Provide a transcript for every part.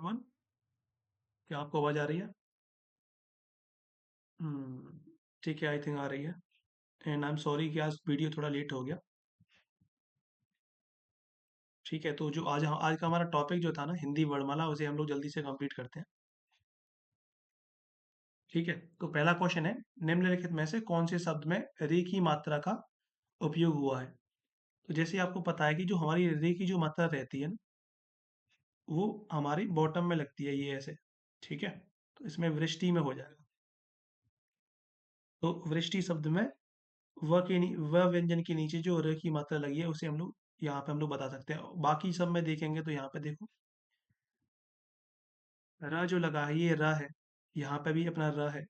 Everyone, क्या आपको आवाज आ रही है? हम्म, ठीक है, आई थिंक आ रही है। एंड आई एम सॉरी कि आज वीडियो थोड़ा लेट हो गया। ठीक है, तो जो आज का हमारा टॉपिक जो था ना, हिंदी वर्णमाला, उसे हम लोग जल्दी से कंप्लीट करते हैं। ठीक है, तो पहला क्वेश्चन है, निम्नलिखित में से कौन से शब्द में रे की मात्रा का उपयोग हुआ है? तो जैसे आपको पता है कि जो हमारी रे की जो मात्रा रहती है ना, वो हमारी बॉटम में लगती है, ये ऐसे। ठीक है, तो इसमें वृष्टि में हो जाएगा। तो वृष्टि शब्द में व व्यंजन के नीचे जो र की मात्रा लगी है, उसे हम लोग यहाँ पे हम लोग बता सकते हैं। बाकी सब में देखेंगे तो यहाँ पे देखो, र जो लगा है ये र है, यहाँ पे भी अपना र है,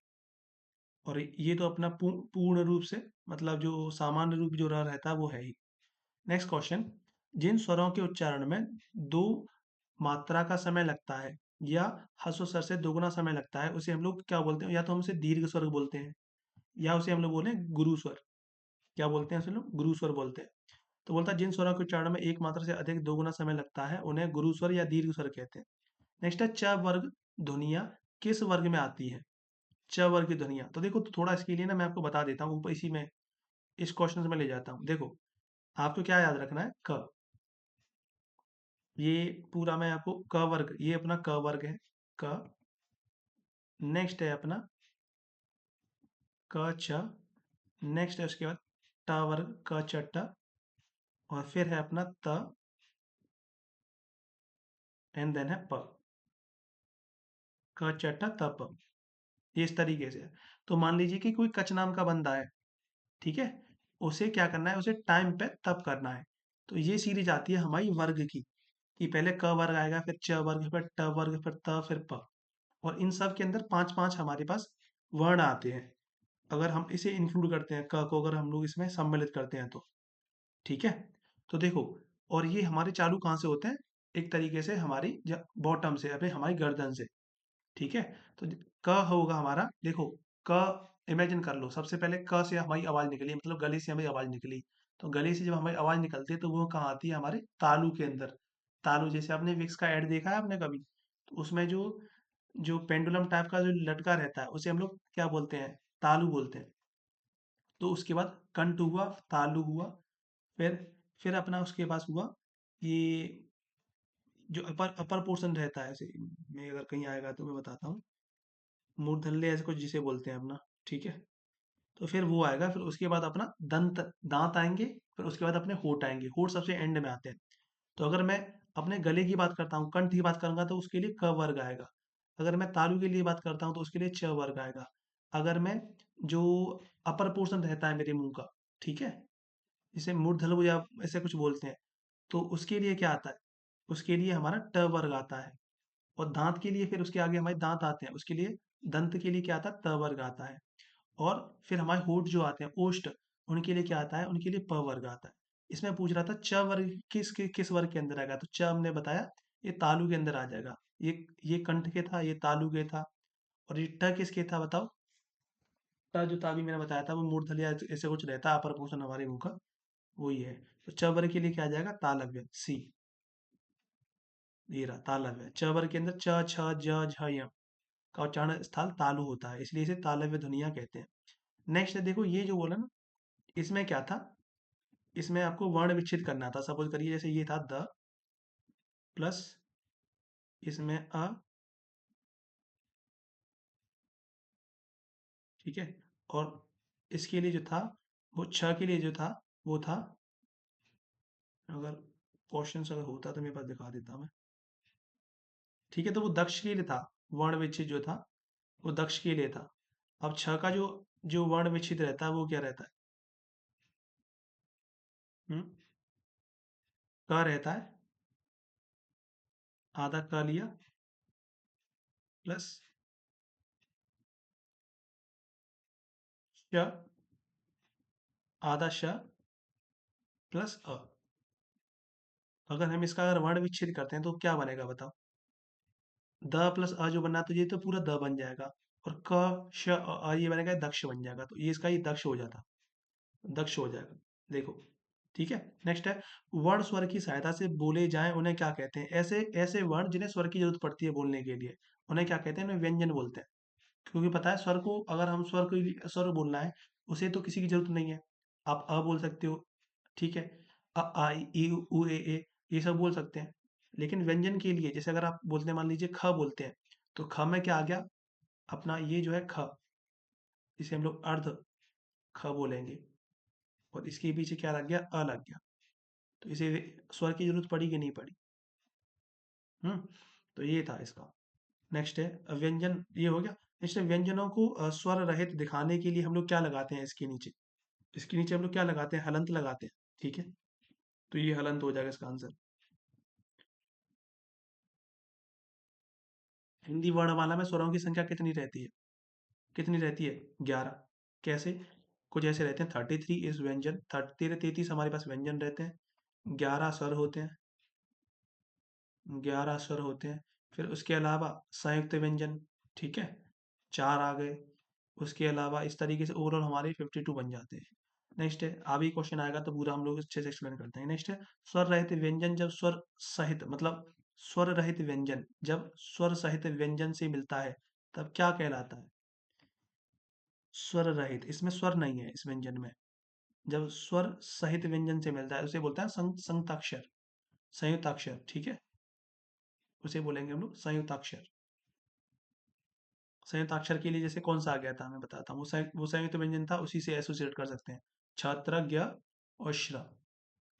और ये तो अपना पूर्ण रूप से, मतलब जो सामान्य रूप जो र रहता है वो है ही। नेक्स्ट क्वेश्चन, जिन स्वरों के उच्चारण में दो मात्रा का समय लगता है या ह्रस्व स्वर से दोगुना समय लगता है, उसे हम लोग क्या बोलते हैं? या तो हम उसे दीर्घ स्वर बोलते हैं, या उसे हम लोग बोले गुरु स्वर। क्या बोलते हैं उसे लोग? गुरु स्वर बोलते हैं। तो बोलता है जिन स्वरों के उच्चारण में एक मात्रा से अधिक दोगुना समय लगता है उन्हें गुरु स्वर या दीर्घ स्वर कहते हैं। नेक्स्ट है, च वर्ग ध्वनियां किस वर्ग में आती है? च वर्ग की ध्वनियां, तो देखो, तो थोड़ा इसके लिए ना मैं आपको बता देता हूँ, ऊपर इसी में इस क्वेश्चन में ले जाता हूँ। देखो, आपको क्या याद रखना है? क, ये पूरा मैं आपको क वर्ग, ये अपना क वर्ग है, क। नेक्स्ट है अपना क छ। नेक्स्ट है उसके बाद ट वर्ग, क छ ट। और फिर है अपना त, एंड देन है प, क छ ट त प। ये इस तरीके से है। तो मान लीजिए कि कोई कच नाम का बंदा है, ठीक है, उसे क्या करना है? उसे टाइम पे तब करना है। तो ये सीरीज आती है हमारी वर्ग की, कि पहले क वर्ग आएगा, फिर च वर्ग, फिर ट वर्ग, फिर त, फिर प। और इन सब के अंदर पांच पांच हमारे पास वर्ण आते हैं, अगर हम इसे इंक्लूड करते हैं, क को अगर हम लोग इसमें सम्मिलित करते हैं तो। ठीक है, तो देखो, और ये हमारे चालू कहाँ से होते हैं? एक तरीके से हमारी बॉटम से, अपने हमारी गर्दन से। ठीक है, तो क होगा हमारा, देखो, क इमेजिन कर लो, सबसे पहले क से हमारी आवाज निकली, मतलब गले से हमारी आवाज निकली। तो गले से जब हमारी आवाज निकलती है तो वो कहाँ आती है? हमारे तालू के अंदर। तालू, जैसे आपने विक्स का ऐड देखा है आपने कभी, तो उसमें जो जो पेंडुलम टाइप का जो लटका रहता है, उसे हम लोग क्या बोलते हैं? तालू बोलते हैं। तो उसके बाद कंठ हुआ, तालु हुआ, फिर फिर अपना उसके पास हुआ ये जो अपर अपर पोर्शन रहता है, ऐसे में अगर कहीं आएगा तो मैं बताता हूँ, मूर्धल्य ऐसे कुछ जिसे बोलते हैं अपना। ठीक है, तो फिर वो आएगा, फिर उसके बाद अपना दंत, दांत आएंगे, फिर उसके बाद अपने होंठ आएंगे, होंठ सबसे एंड में आते हैं। तो अगर मैं अपने गले की बात करता हूँ, कंठ की बात करूंगा, तो उसके लिए क वर्ग आएगा। अगर मैं तालु के लिए बात करता हूँ तो उसके लिए च वर्ग आएगा। अगर मैं जो अपर पोर्शन रहता है मेरे मुंह का, ठीक है, जिसे मूर्धल्य या ऐसे कुछ बोलते हैं, तो उसके लिए क्या आता है? उसके लिए हमारा ट वर्ग आता है। और दांत के लिए फिर उसके आगे हमारे दांत आते हैं, उसके लिए दंत के लिए क्या आता है? त वर्ग आता है। और फिर हमारे होंठ जो आते हैं, ओष्ठ, उनके लिए क्या आता है? उनके लिए प वर्ग आता है। इसमें पूछ रहा था च वर्ग किस वर्ग के अंदर आएगा, तो च हमने बताया ये तालु के अंदर आ जाएगा। ये कंठ के था, ये तालु के था। और ये ट किसके था बताओ? ट जो था अभी मैंने बताया था, वो मूर्धल्य ऐसे कुछ रहता है, अपर पोर्शन हमारे मुंह का, वही है। तो च वर्ग के लिए क्या आ जाएगा? तालव्य, सी। ये रहा तालव्य। च वर्ग के अंदर च, छ, ज, झ, य का उच्चारण स्थल तालु होता है, इसलिए इसे तालव्य ध्वनियां कहते हैं। नेक्स्ट है, देखो, ये जो बोला ना, इसमें क्या था? इसमें आपको वर्ण विच्छेद करना था। सपोज करिए जैसे ये था द, प्लस इसमें अ, ठीक है, और इसके लिए जो था, वो छ के लिए जो था, वो था, अगर क्वेश्चन अगर होता तो मेरे पास दिखा देता मैं। ठीक है, तो वो दक्ष के लिए था, वर्ण विच्छेद जो था वो दक्ष के लिए था। अब छ का जो जो वर्ण विच्छेद रहता है वो क्या रहता है? हम्म, क रहता है, आधा क लिया, प्लस श, आधा श, प्लस अ। अगर हम इसका अगर वर्ण विच्छेद करते हैं तो क्या बनेगा बताओ? द प्लस अ जो बनना, तो ये तो पूरा द बन जाएगा। और क श ये बनेगा दक्ष बन जाएगा, तो ये इसका ये दक्ष हो जाता, दक्ष हो जाएगा। देखो, ठीक है। नेक्स्ट है, वर्ण स्वर की सहायता से बोले जाएं उन्हें क्या कहते हैं? ऐसे ऐसे वर्ण जिन्हें स्वर की जरूरत पड़ती है बोलने के लिए, उन्हें क्या कहते हैं? उन्हें व्यंजन बोलते हैं। क्योंकि पता है स्वर को, अगर हम स्वर बोलना है, उसे तो किसी की जरूरत नहीं है। आप अ बोल सकते हो, ठीक है, अ आ इ ई उ ए ये सब बोल सकते हैं। लेकिन व्यंजन के लिए, जैसे अगर आप बोलते हैं, मान लीजिए ख बोलते हैं, तो ख में क्या आ गया? अपना ये जो है ख, इसे हम लोग अर्ध ख बोलेंगे, और इसके पीछे क्या लग गया? अ लग गया। तो इसे स्वर की जरूरत पड़ी कि नहीं पड़ी? हम्म। तो ये था इसका। नेक्स्ट है व्यंजन, ये हो गया। नेक्स्ट है, व्यंजनों को स्वर रहित दिखाने के लिए हम लोग क्या लगाते हैं इसके नीचे? इसके नीचे हम लोग क्या लगाते हैं? हलंत लगाते हैं, ठीक है। तो ये हलंत हो जाएगा इसका आंसर। हिंदी वर्णमाला में स्वरों की संख्या कितनी रहती है? कितनी रहती है? 11। कैसे? कुछ ऐसे रहते हैं, 33 इज व्यंजन, 33 हमारे पास व्यंजन रहते हैं, 11 स्वर होते हैं, 11 स्वर होते हैं। फिर उसके अलावा संयुक्त व्यंजन, ठीक है, 4 आ गए। उसके अलावा इस तरीके से ओवरऑल हमारे 52 बन जाते हैं। नेक्स्ट है, अभी क्वेश्चन आएगा तो पूरा हम लोग अच्छे से एक्सप्लेन करते हैं। नेक्स्ट है, स्वर रहित व्यंजन जब स्वर सहित, मतलब स्वर रहित व्यंजन जब स्वर सहित व्यंजन से मिलता है, तब क्या कहलाता है? स्वर रहित, इसमें स्वर नहीं है इस व्यंजन में। जब स्वर सहित व्यंजन से मिलता है उसे बोलता है संयुक्ताक्षर। संयुक्ताक्षर, ठीक है, उसे बोलेंगे हम लोग संयुक्ताक्षर। संयुक्ताक्षर के लिए जैसे कौन सा आ गया था, मैं बताता हूँ। वो संयुक्त व्यंजन था, उसी से एसोसिएट कर सकते हैं, छात्र, ज्ञ और श्र।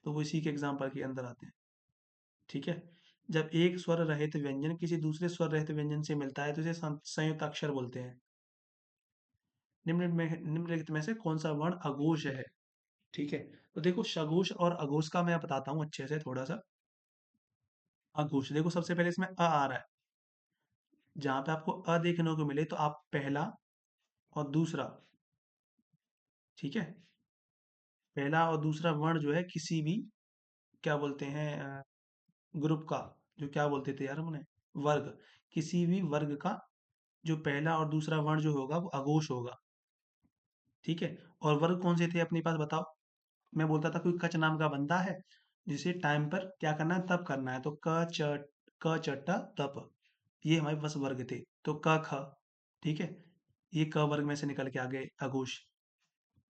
तो वो इसी के एग्जाम्पल के अंदर आते हैं, ठीक है। जब एक स्वर रहित व्यंजन किसी दूसरे स्वर रहित व्यंजन से मिलता है तो इसे संयुक्ताक्षर बोलते हैं। निम्नलिखित में से कौन सा वर्ण अघोष है? ठीक है। तो देखो, सघोष और अघोष का मैं बताता हूँ अच्छे से थोड़ा सा। अघोष, देखो सबसे पहले इसमें अ आ रहा है। जहां पे आपको अ देखने को मिले तो आप पहला और दूसरा, ठीक है, पहला और दूसरा वर्ण जो है किसी भी, क्या बोलते हैं, ग्रुप का, जो क्या बोलते थे यार हम उन्हें, वर्ग, किसी भी वर्ग का जो पहला और दूसरा वर्ण जो होगा वो अघोष होगा, ठीक है। और वर्ग कौन से थे अपने पास, बताओ? मैं बोलता था कोई कच नाम का बंदा है, जिसे टाइम पर क्या करना है, तप करना है, तो क च ट तप, ये हमारे पास वर्ग थे। तो क ख, ठीक है, ये क वर्ग में से निकल के आ गए अघोष।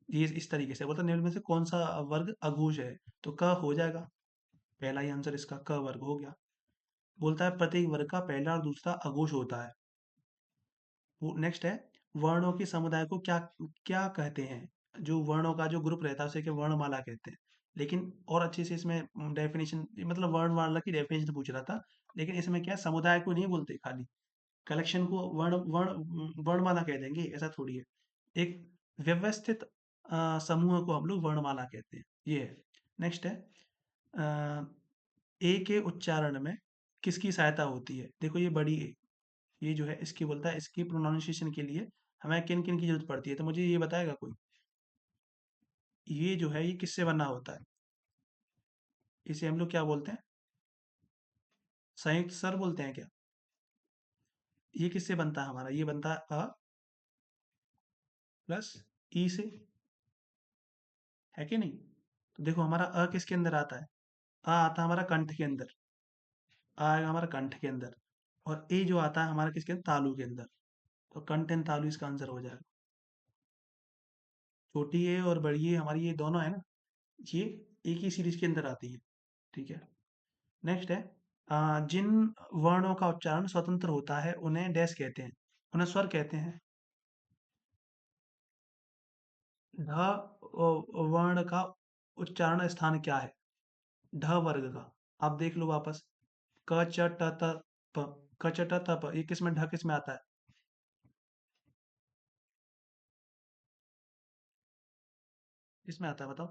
ये इस तरीके से बोलता, निम्न में से कौन सा वर्ग अघोष है? तो क हो जाएगा, पहला ही आंसर इसका क वर्ग हो गया। बोलता है प्रत्येक वर्ग का पहला और दूसरा अघोष होता है। वो नेक्स्ट है, वर्णों के समुदाय को क्या क्या कहते हैं? जो वर्णों का जो ग्रुप रहता है उसे क्या वर्णमाला कहते हैं। लेकिन और अच्छे से इसमें डेफिनेशन, मतलब वर्णमाला की डेफिनेशन पूछ रहा था, लेकिन इसमें क्या है, समुदाय को नहीं बोलते खाली, कलेक्शन को वर्ण वर्ण वर्णमाला कह देंगे, ऐसा थोड़ी है। एक व्यवस्थित समूह को हम लोग वर्णमाला कहते हैं, ये है। नेक्स्ट है, ए के उच्चारण में किसकी सहायता होती है? देखो ये बड़ी ए, ये जो है इसकी बोलता है, इसकी प्रोनाउंसिएशन के लिए हमें किन किन की जरूरत पड़ती है, तो मुझे ये बताएगा कोई? ये जो है ये किससे बना होता है? इसे हम लोग क्या बोलते हैं? संयुक्त स्वर बोलते हैं क्या? ये किससे बनता है हमारा? ये बनता है अ प्लस ई से, है कि नहीं? तो देखो हमारा अ किसके अंदर आता है? आ आता है हमारा कंठ के अंदर, आ आएगा हमारा कंठ के अंदर, और ए जो आता है हमारा किसके अंदर? तालु के अंदर। तो कंठ एंड तालु इसका आंसर हो जाएगा। छोटी ए और बड़ी ए हमारी ये दोनों है ना, ये एक ही सीरीज के अंदर आती है, ठीक है। नेक्स्ट है, जिन वर्णों का उच्चारण स्वतंत्र होता है उन्हें डैश कहते हैं, उन्हें स्वर कहते हैं। ढ वर्ण का उच्चारण स्थान क्या है? ढ वर्ग का, आप देख लो वापस, क च ट त प, क च ट त प, ये किस में, ढ किस में आता है? किस में आता है बताओ?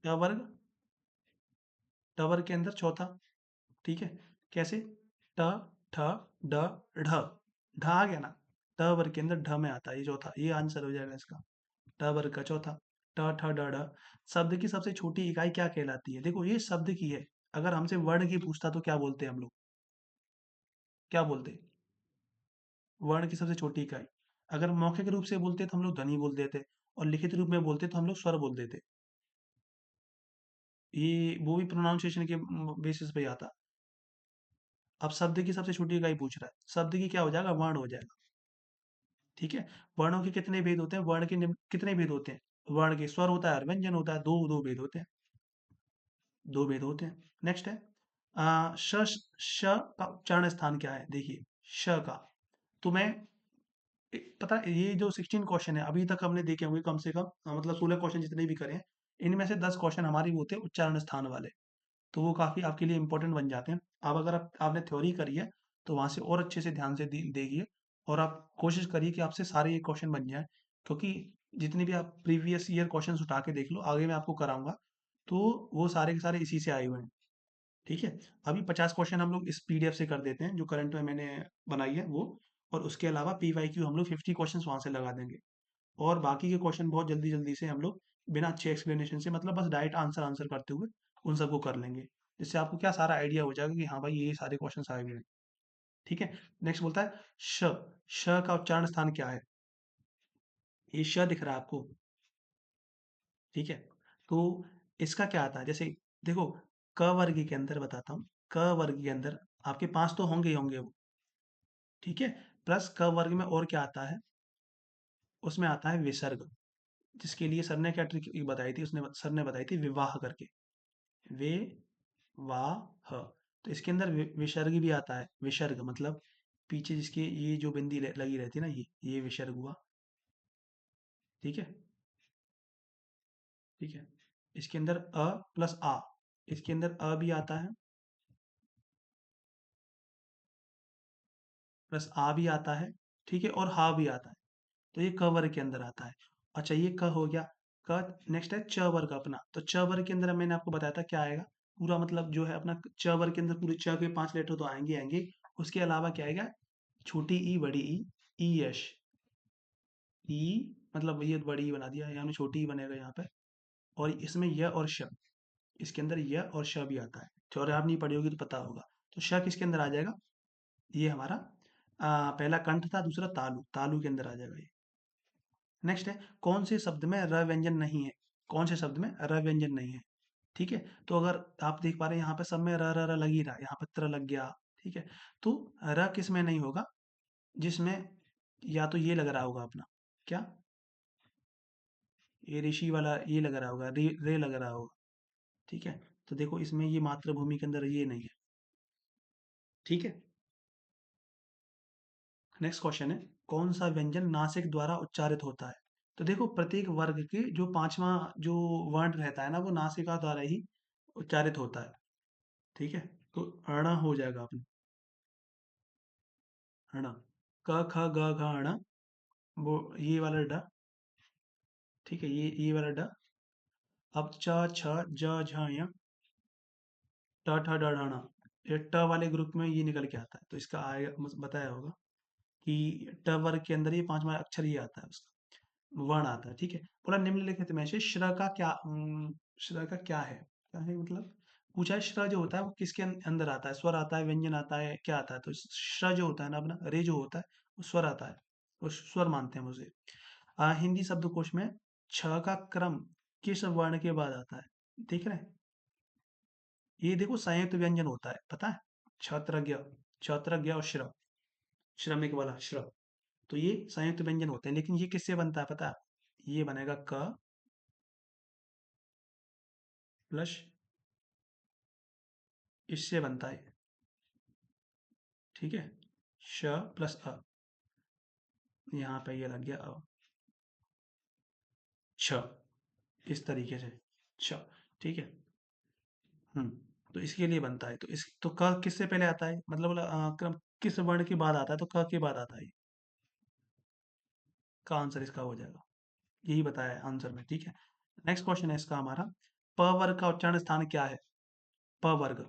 ट वर्ग, ट वर्ग के अंदर चौथा, ठीक है। कैसे? ट ठ ड ढ, ढ आ गया ना, ट वर्ग के अंदर ढ में आता है, ये चौथा, ये आंसर हो जाएगा इसका, ट वर्ग का चौथा। ट ठ ड ढ। शब्द की सबसे छोटी इकाई क्या कहलाती है? देखो ये शब्द की है, अगर हमसे वर्ण की पूछता तो क्या बोलते हम लोग? क्या बोलते? वर्ण की सबसे छोटी इकाई, अगर मौखिक रूप से बोलते तो हम लोग ध्वनि बोल देते, और लिखित रूप में बोलते तो हम लोग स्वर बोल देते। ये वो भी प्रोनाउंसिएशन के बेसिस पे ही आता। अब शब्द की सबसे छोटी इकाई पूछ रहा है, शब्द की क्या हो जाएगा, वर्ण हो जाएगा। ठीक है। वर्णों के कितने भेद होते हैं, वर्ण के कितने भेद होते हैं, वर्ण के स्वर होता है और व्यंजन होता है, दो दो भेद होते हैं, दो भेद होते हैं। नेक्स्ट है श, श का उच्चारण स्थान क्या है, देखिए श का। तो मैं पता है ये जो 16 क्वेश्चन है अभी तक हमने देखे होंगे कम से कम, मतलब 16 क्वेश्चन जितने भी करे हैं, इनमें से 10 क्वेश्चन हमारी वो होते हैं उच्चारण स्थान वाले। तो वो काफ़ी आपके लिए इंपॉर्टेंट बन जाते हैं। अब अगर आपने थ्योरी करी है तो वहाँ से और अच्छे से ध्यान से देखिए, और आप कोशिश करिए कि आपसे सारे ये क्वेश्चन बन जाए, क्योंकि जितने भी आप प्रीवियस ईयर क्वेश्चन उठा के देख लो, आगे मैं आपको कराऊंगा, तो वो सारे के सारे इसी से आए हुए हैं। ठीक है। अभी 50 क्वेश्चन हम लोग इस पीडीएफ से कर देते हैं जो करंट में मैंने बनाई है वो, और उसके अलावा पीवाईक्यू हम लोग 50 क्वेश्चन वहाँ से लगा देंगे। और बाकी के क्वेश्चन बहुत जल्दी जल्दी से हम लोग बिना अच्छे एक्सप्लेनेशन से, मतलब बस डायरेक्ट आंसर आंसर करते हुए उन सबको कर लेंगे, जिससे आपको क्या सारा आइडिया हो जाएगा कि हाँ भाई ये सारे क्वेश्चन आए हुए हैं। ठीक है। नेक्स्ट बोलता है श, श का उच्चारण स्थान क्या है, ये श दिख रहा है आपको। ठीक है। तो इसका क्या आता है, जैसे देखो क वर्ग के अंदर बताता हूँ, क वर्ग के अंदर आपके पांच तो होंगे ही होंगे वो। ठीक है। प्लस क वर्ग में और क्या आता है, उसमें आता है विसर्ग, जिसके लिए सर ने क्या ट्रिक बताई थी, उसने सर ने बताई थी विवाह करके, वे वाह। तो इसके अंदर विसर्ग भी आता है, विसर्ग मतलब पीछे जिसके ये जो बिंदी लगी रहती है ना, ये विसर्ग हुआ। ठीक है। ठीक है। इसके अंदर अ प्लस आ, इसके अंदर अ भी आता है प्लस आ भी आता है। ठीक है। और हा भी आता है। तो ये क वर्ग के अंदर आता है। अच्छा ये क हो गया। क नेक्स्ट है च वर्ग अपना, तो च वर्ग के अंदर मैंने आपको बताया था क्या आएगा, पूरा मतलब जो है अपना च वर्ग के अंदर पूरे च के 5 लेटर तो आएंगे आएंगे। उसके अलावा क्या आएगा, छोटी ई बड़ी ई यश, ई मतलब ये बड़ी ई बना दिया, यहाँ में छोटी ई बनेगा यहाँ पे। और इसमें य और श, इसके अंदर य और श भी आता है, थ्योरी आप नहीं पढ़ी होगी तो पता होगा। तो श किसके अंदर आ जाएगा, ये हमारा पहला कंठ था, दूसरा तालु, तालु के अंदर आ जाएगा ये। नेक्स्ट है कौन से शब्द में र व्यंजन नहीं है, कौन से शब्द में र व्यंजन नहीं है। ठीक है। तो अगर आप देख पा रहे हैं यहाँ पे सब में र र र लग ही रहा है, यहाँ पे त्र लग गया। ठीक है। तो र किस में नहीं होगा, जिसमें या तो ये लग रहा होगा अपना, क्या, ये ऋषि वाला ये लग रहा होगा, रे लग रहा होगा। ठीक है। तो देखो इसमें ये मातृभूमि के अंदर ये नहीं है। ठीक है। नेक्स्ट क्वेश्चन है कौन सा व्यंजन नासिक द्वारा उच्चारित होता है। तो देखो प्रत्येक वर्ग के जो पांचवा जो वर्ण रहता है ना, वो नासिका द्वारा ही उच्चारित होता है। ठीक है। तो अण हो जाएगा अपना, अण, क ख ग घ अण, वो ये वाला ड। ठीक है। ये वाला ड। अब च छ ज झ य, ट ठ ड ढ ण, ये ट वाले ग्रुप में ये निकल के आता है, तो इसका आएगा बताया होगा कि ट वर्ग के अंदर ये पांचवा अक्षर ये आता है उसका, वर्ण आता है। ठीक है। बोला निम्नलिखित में से श्र का क्या श्र का क्या है मतलब, पूछा है श्र जो होता है वो किसके अंदर आता है, स्वर आता है, व्यंजन आता है, क्या आता है। तो श्र जो होता है ना अपना, रे जो होता है वो स्वर आता है, वो स्वर मानते हैं उसे। हिंदी शब्दकोश में छ का क्रम किस वर्ण के बाद आता है, देख रहे हैं, ये देखो संयुक्त व्यंजन होता है पता है, छत्रज्ञ, छत्रज्ञ और श्रम, श्रमिक वाला श्रम। तो ये संयुक्त व्यंजन होते हैं, लेकिन ये किससे बनता है पता है, ये बनेगा क प्लस, इससे बनता है। ठीक है। श प्लस अ, यहाँ पे ये लग गया अ, छ, इस तरीके से छ। ठीक है। तो इसके लिए बनता है, तो इस तो क किससे पहले आता है, मतलब क्रम किस वर्ण के बाद आता है, तो क के बाद आता है, का आंसर इसका हो जाएगा, यही बताया है आंसर में। ठीक है। नेक्स्ट क्वेश्चन है इसका हमारा, प वर्ग का उच्चारण स्थान क्या है, प वर्ग।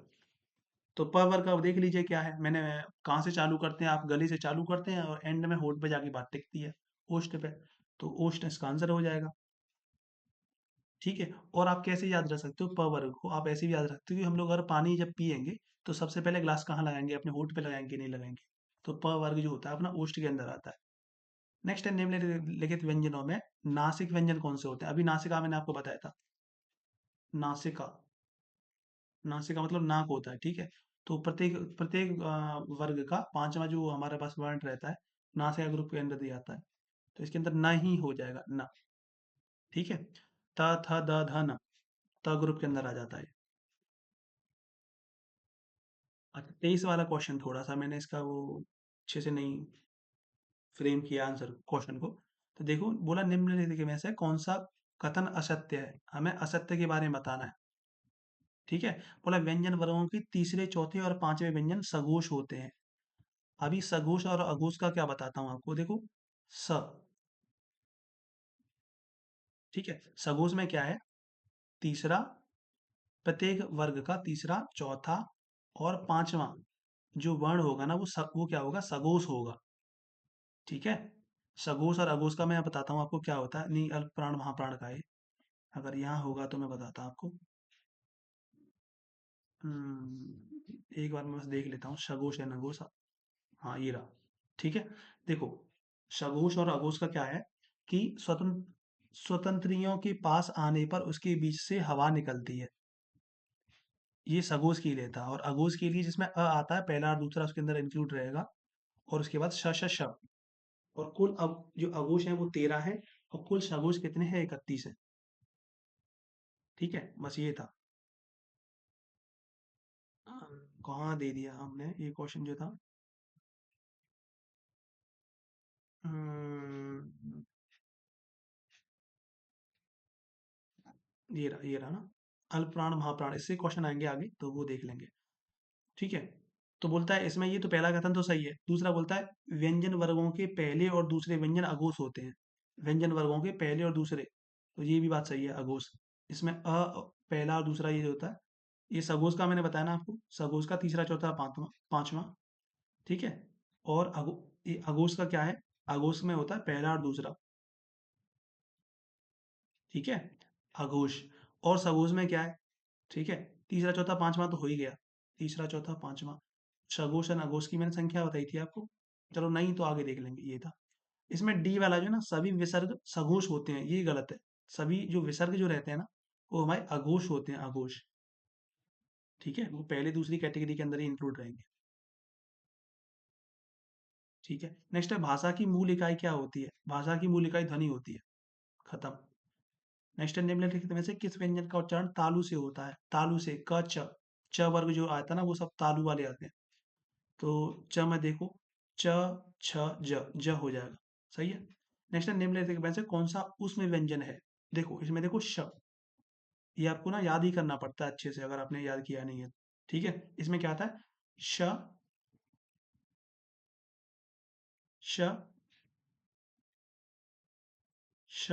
तो प वर्ग का देख लीजिए क्या है, मैंने कहाँ से चालू करते हैं, आप गले से चालू करते हैं और एंड में होठ पे जाके बात टिकती है, ओष्ठ पे। तो ओष्ठ इसका आंसर हो जाएगा। ठीक है। और आप कैसे याद रख सकते हो प वर्ग को, आप ऐसे भी याद रखते हो कि हम लोग अगर पानी जब पियेंगे तो सबसे पहले ग्लास कहाँ लगाएंगे, अपने होठ पे लगाएंगे, नहीं लगाएंगे। तो प वर्ग जो होता है अपना ओष्ठ के अंदर आता है। नेक्स्ट है निम्नलिखित व्यंजनों में नासिक व्यंजन कौन से होते हैं, अभी नासिका मैंने आपको बताया था, नासिका। नासिका मतलब नाक होता है, ठीक है। तो प्रत्येक प्रत्येक वर्ग का पांचवा जो हमारे पास वर्ण रहता है, नासिका ग्रुप के अंदर दिया जाता है। तो इसके अंदर न ही हो जाएगा, न। ठीक है। त थ द ध न, त ग्रुप के अंदर आ जाता है। अच्छा, 23 वाला क्वेश्चन थोड़ा सा मैंने इसका वो अच्छे से नहीं फ्रेम किया आंसर क्वेश्चन को। तो देखो, बोला निम्नलिखित में से कौन सा कथन असत्य है, हमें असत्य के बारे में बताना है। ठीक है। बोला व्यंजन वर्गों की तीसरे, चौथे और पांचवे व्यंजन सघोष होते हैं। अभी सघोष और अघोष का क्या बताता हूँ आपको, देखो। स, ठीक है। सघोष में क्या है, तीसरा, प्रत्येक वर्ग का तीसरा, चौथा और पांचवा जो वर्ण होगा ना, वो क्या होगा, सघोष होगा। ठीक है। सघोष और अघोष का मैं बताता हूँ आपको क्या होता है, नहीं अल्प प्राण महाप्राण का है। अगर यहाँ होगा तो मैं बताता हूँ आपको। एक बार मैं बस देख लेता हूँ, सघोष है नघोष। हाँ, ये रहा। ठीक है। देखो, सघोष और अघोष का क्या है कि स्वतंत्रियों के पास आने पर उसके बीच से हवा निकलती है। ये सघोष के लिए था। और अघोष के लिए जिसमें आता है पहला और दूसरा उसके अंदर इंक्लूड रहेगा। और उसके बाद श श श। और कुल अब जो अघोष है वो 13 है। और कुल सघोष कितने हैं, 31 है। ठीक है, बस ये था। कहाँ दे दिया हमने ये क्वेश्चन जो था। हम्म, ये रहा ना, अल्प प्राण महाप्राण, इससे क्वेश्चन आएंगे आगे तो वो देख लेंगे। ठीक है। तो बोलता है इसमें, ये तो पहला कथन तो सही है। दूसरा बोलता है व्यंजन वर्गों के पहले और दूसरे व्यंजन अघोष होते हैं। व्यंजन वर्गों के पहले और दूसरे, तो ये भी बात सही है, अघोष। इसमें पहला और दूसरा ये होता है। ये सघोष का मैंने बताया ना आपको, सघोष का तीसरा, चौथा, पांचवा, पांचवा। ठीक है। और ये अघोष का क्या है, अघोष में होता है पहला और दूसरा। ठीक है। अघोष। और सघोष में क्या है, ठीक है। तीसरा, चौथा, पांचवा तो हो ही गया। तीसरा, चौथा, पांचवा। सघोष और अघोष की मैंने संख्या बताई थी आपको। चलो, नहीं तो आगे देख लेंगे, ये था। इसमें डी वाला जो है ना, सभी विसर्ग सघोष होते हैं, ये गलत है। सभी जो विसर्ग जो रहते हैं ना, वो हमारे अघोष होते हैं, अघोष। ठीक है, वो पहले दूसरी कैटेगरी के अंदर ही इंक्लूड रहेंगे। ठीक है। नेक्स्ट है, भाषा की मूल इकाई क्या होती है। भाषा की मूल इकाई ध्वनि होती है। खत्म। नेक्स्ट है, निम्नलिखित में से किस व्यंजन का उच्चारण तालु से होता है। तालु से, क च। च वर्ग जो आता है ना, वो सब तालु वाले आते हैं। तो च में देखो, च, छ, ज हो जाएगा। सही है। नेक्स्ट है, निम्नलिखित में से कौन सा उसमें व्यंजन है। देखो, इसमें देखो श। ये आपको ना याद ही करना पड़ता है अच्छे से, अगर आपने याद किया नहीं है। ठीक है। इसमें क्या आता है, श, श, श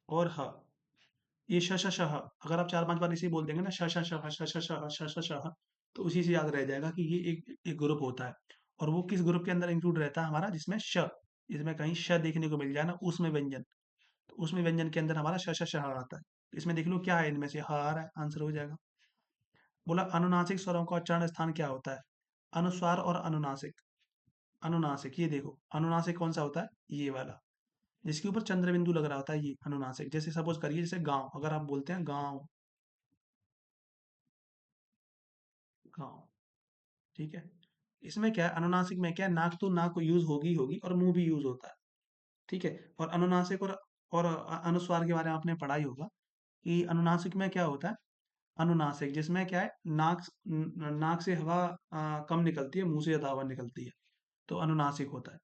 और ह। ये श श श ह, अगर आप चार पांच बार इसे बोल देंगे ना, श श श ह, श श श ह, श श श ह, तो उसी से याद रह जाएगा कि ये एक ग्रुप होता है। और वो किस ग्रुप के अंदर इंक्लूड रहता है हमारा, जिसमें श, इसमें कहीं श देखने को मिल जाए ना, उसमें व्यंजन। तो उसमें व्यंजन के अंदर हमारा श श श ह आता है। तो इसमें देख लो क्या है, इनमें से ह आ रहा है, आंसर हो जाएगा। बोला अनुनासिक स्वरों का उच्चारण स्थान क्या होता है। अनुस्वार और अनुनासिक। अनुनासिक, ये देखो अनुनासिक कौन सा होता है, ये वाला, जिसके ऊपर चंद्र बिंदु लग रहा होता है, ये अनुनासिक। जैसे सपोज करिए, जैसे गांव, अगर आप बोलते हैं गांव, गांव। ठीक है। इसमें क्या है, अनुनासिक में क्या है, नाक तो नाक यूज होगी ही होगी, और मुंह भी यूज होता है। ठीक है। और अनुनासिक और अनुस्वार के बारे में आपने पढ़ा ही होगा कि अनुनासिक में क्या होता है। अनुनासिक जिसमें क्या है, नाक से हवा कम निकलती है, मुंह से ज्यादा हवा निकलती है, तो अनुनासिक होता है।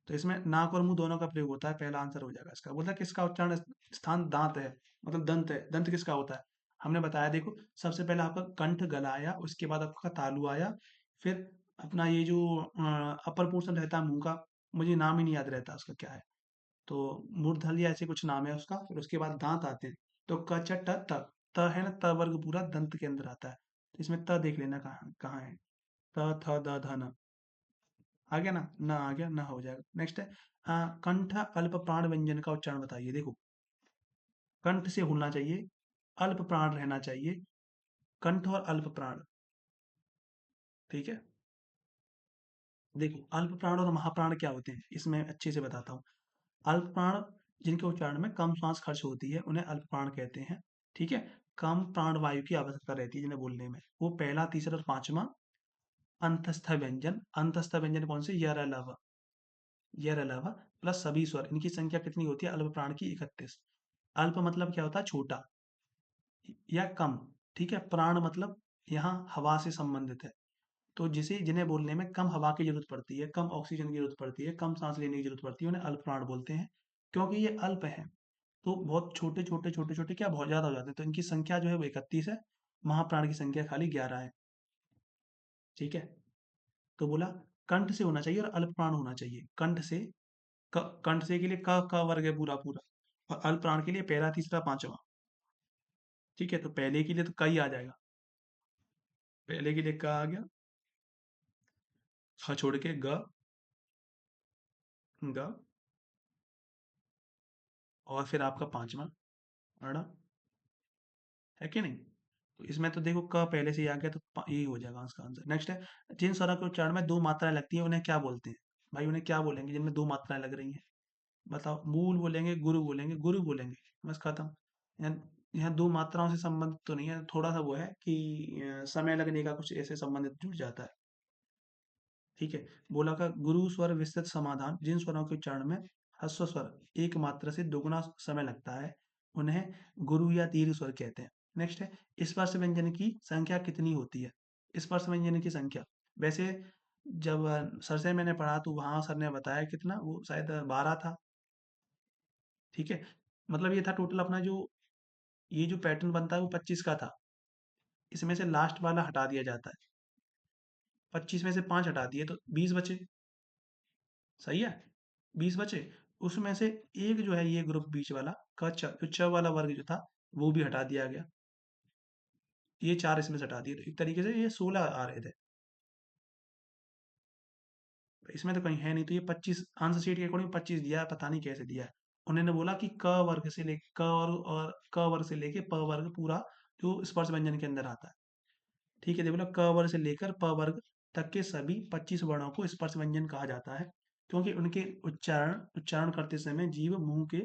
तो इसमें नाक और मुंह दोनों का प्रयोग होता है, पहला आंसर हो जाएगा इसका। बोलता है किसका उच्चारण स्थान दांत है, मतलब दंत है। दंत किसका होता है, हमने बताया, देखो सबसे पहले आपका कंठ गला आया, उसके बाद आपका तालु आया। फिर अपना ये जो अपर पोर्शन रहता है मुंह का, मुझे नाम ही नहीं याद रहता उसका क्या है। तो मूर्धल या ऐसे कुछ नाम है उसका। फिर उसके बाद दांत आते हैं। तो क च ट त, त है ना, त वर्ग पूरा दंत के अंदर आता है। तो इसमें त देख लेना कहाँ कहाँ है। त थ द ध न, आ गया ना, न आ गया, न हो जाएगा। नेक्स्ट है, कंठ अल्प प्राण व्यंजन का उच्चारण बताइए। देखो, कंठ से होना चाहिए, अल्प प्राण रहना चाहिए। कंठ और अल्प प्राण। ठीक है। देखो, अल्प प्राण और महाप्राण क्या होते हैं, इसमें अच्छे से बताता हूँ। अल्प प्राण जिनके उच्चारण में कम श्वास खर्च होती है, उन्हें अल्प प्राण कहते हैं। ठीक है। कम प्राणवायु की आवश्यकता रहती है जिन्हें बोलने में। वो पहला, तीसरा और पांचवा अंतस्थ व्यंजन। अंतस्थ व्यंजन कौन से? यर अलावा, यर अलावा प्लस सभी स्वर, इनकी संख्या कितनी होती है? अल्प प्राण की 31। अल्प मतलब क्या होता है? छोटा या कम। ठीक है, प्राण मतलब यहाँ हवा से संबंधित है। तो जिसे जिन्हें बोलने में कम हवा की जरूरत पड़ती है, कम ऑक्सीजन की जरूरत पड़ती है, कम सांस लेने की जरूरत पड़ती है, उन्हें अल्प प्राण बोलते हैं। क्योंकि ये अल्प है, तो बहुत छोटे छोटे छोटे छोटे क्या बहुत ज्यादा हो जाते हैं, तो इनकी संख्या जो है वो 31 है। महाप्राण की संख्या खाली 11 है। ठीक है, तो बोला कंठ से होना चाहिए और अल्प प्राण होना चाहिए। कंठ से, कंठ से के लिए क वर्ग है पूरा पूरा, और अल्प प्राण के लिए पहला, तीसरा, पांचवा। ठीक है, तो पहले के लिए तो क ही आ जाएगा। पहले के लिए क आ गया, ख छोड़ के ग, ग, और फिर आपका पांचवा अड़ा, है कि नहीं? तो इसमें तो देखो क पहले से ही आ गया, तो यही हो जाएगा इसका आंसर। नेक्स्ट है, जिन स्वरों के उच्चारण में दो मात्राएं लगती हैं उन्हें क्या बोलते हैं? भाई उन्हें क्या बोलेंगे जिनमें दो मात्राएं लग रही हैं? बताओ। मूल बोलेंगे, गुरु बोलेंगे, गुरु बोलेंगे, बस खत्म। यहाँ यहाँ दो मात्राओं से संबंधित तो नहीं है, थोड़ा सा वो है कि समय लगने का कुछ ऐसे संबंधित जुड़ जाता है। ठीक है, बोला का गुरु स्वर विस्तृत समाधान, जिन स्वरों के उच्चारण में ह्रस्व स्वर एक मात्रा से दोगुना समय लगता है उन्हें गुरु या दीर्घ स्वर कहते हैं। नेक्स्ट है, स्पर्श व्यंजन की संख्या कितनी होती है? स्पर्श व्यंजन की संख्या, वैसे जब सर से मैंने पढ़ा तो वहां सर ने बताया कितना, वो शायद 12 था। ठीक है, मतलब ये था टोटल अपना जो ये जो पैटर्न बनता है वो 25 का था। इसमें से लास्ट वाला हटा दिया जाता है, 25 में से 5 हटा दिए तो 20 बचे। सही है, 20 बचे। उसमें से एक जो है ये ग्रुप बीच वाला का जो च वाला वर्ग जो था वो भी हटा दिया गया। ये 4 इसमें से हटा दिए, तो एक तरीके से ये 16 आ रहे थे। इसमें तो कहीं है नहीं, तो ये 25 आंसर शीट के अकॉर्डिंग 25 दिया है, पता नहीं कैसे दिया है। उन्होंने बोला कि क वर्ग से ले क और क वर्ग से लेके प वर्ग पूरा जो स्पर्श व्यंजन के अंदर आता है। ठीक है, देखो क वर्ग से लेकर प वर्ग तक के सभी 25 वर्णों को स्पर्श व्यंजन कहा जाता है, क्योंकि उनके उच्चारण उच्चारण करते समय जीभ मुंह के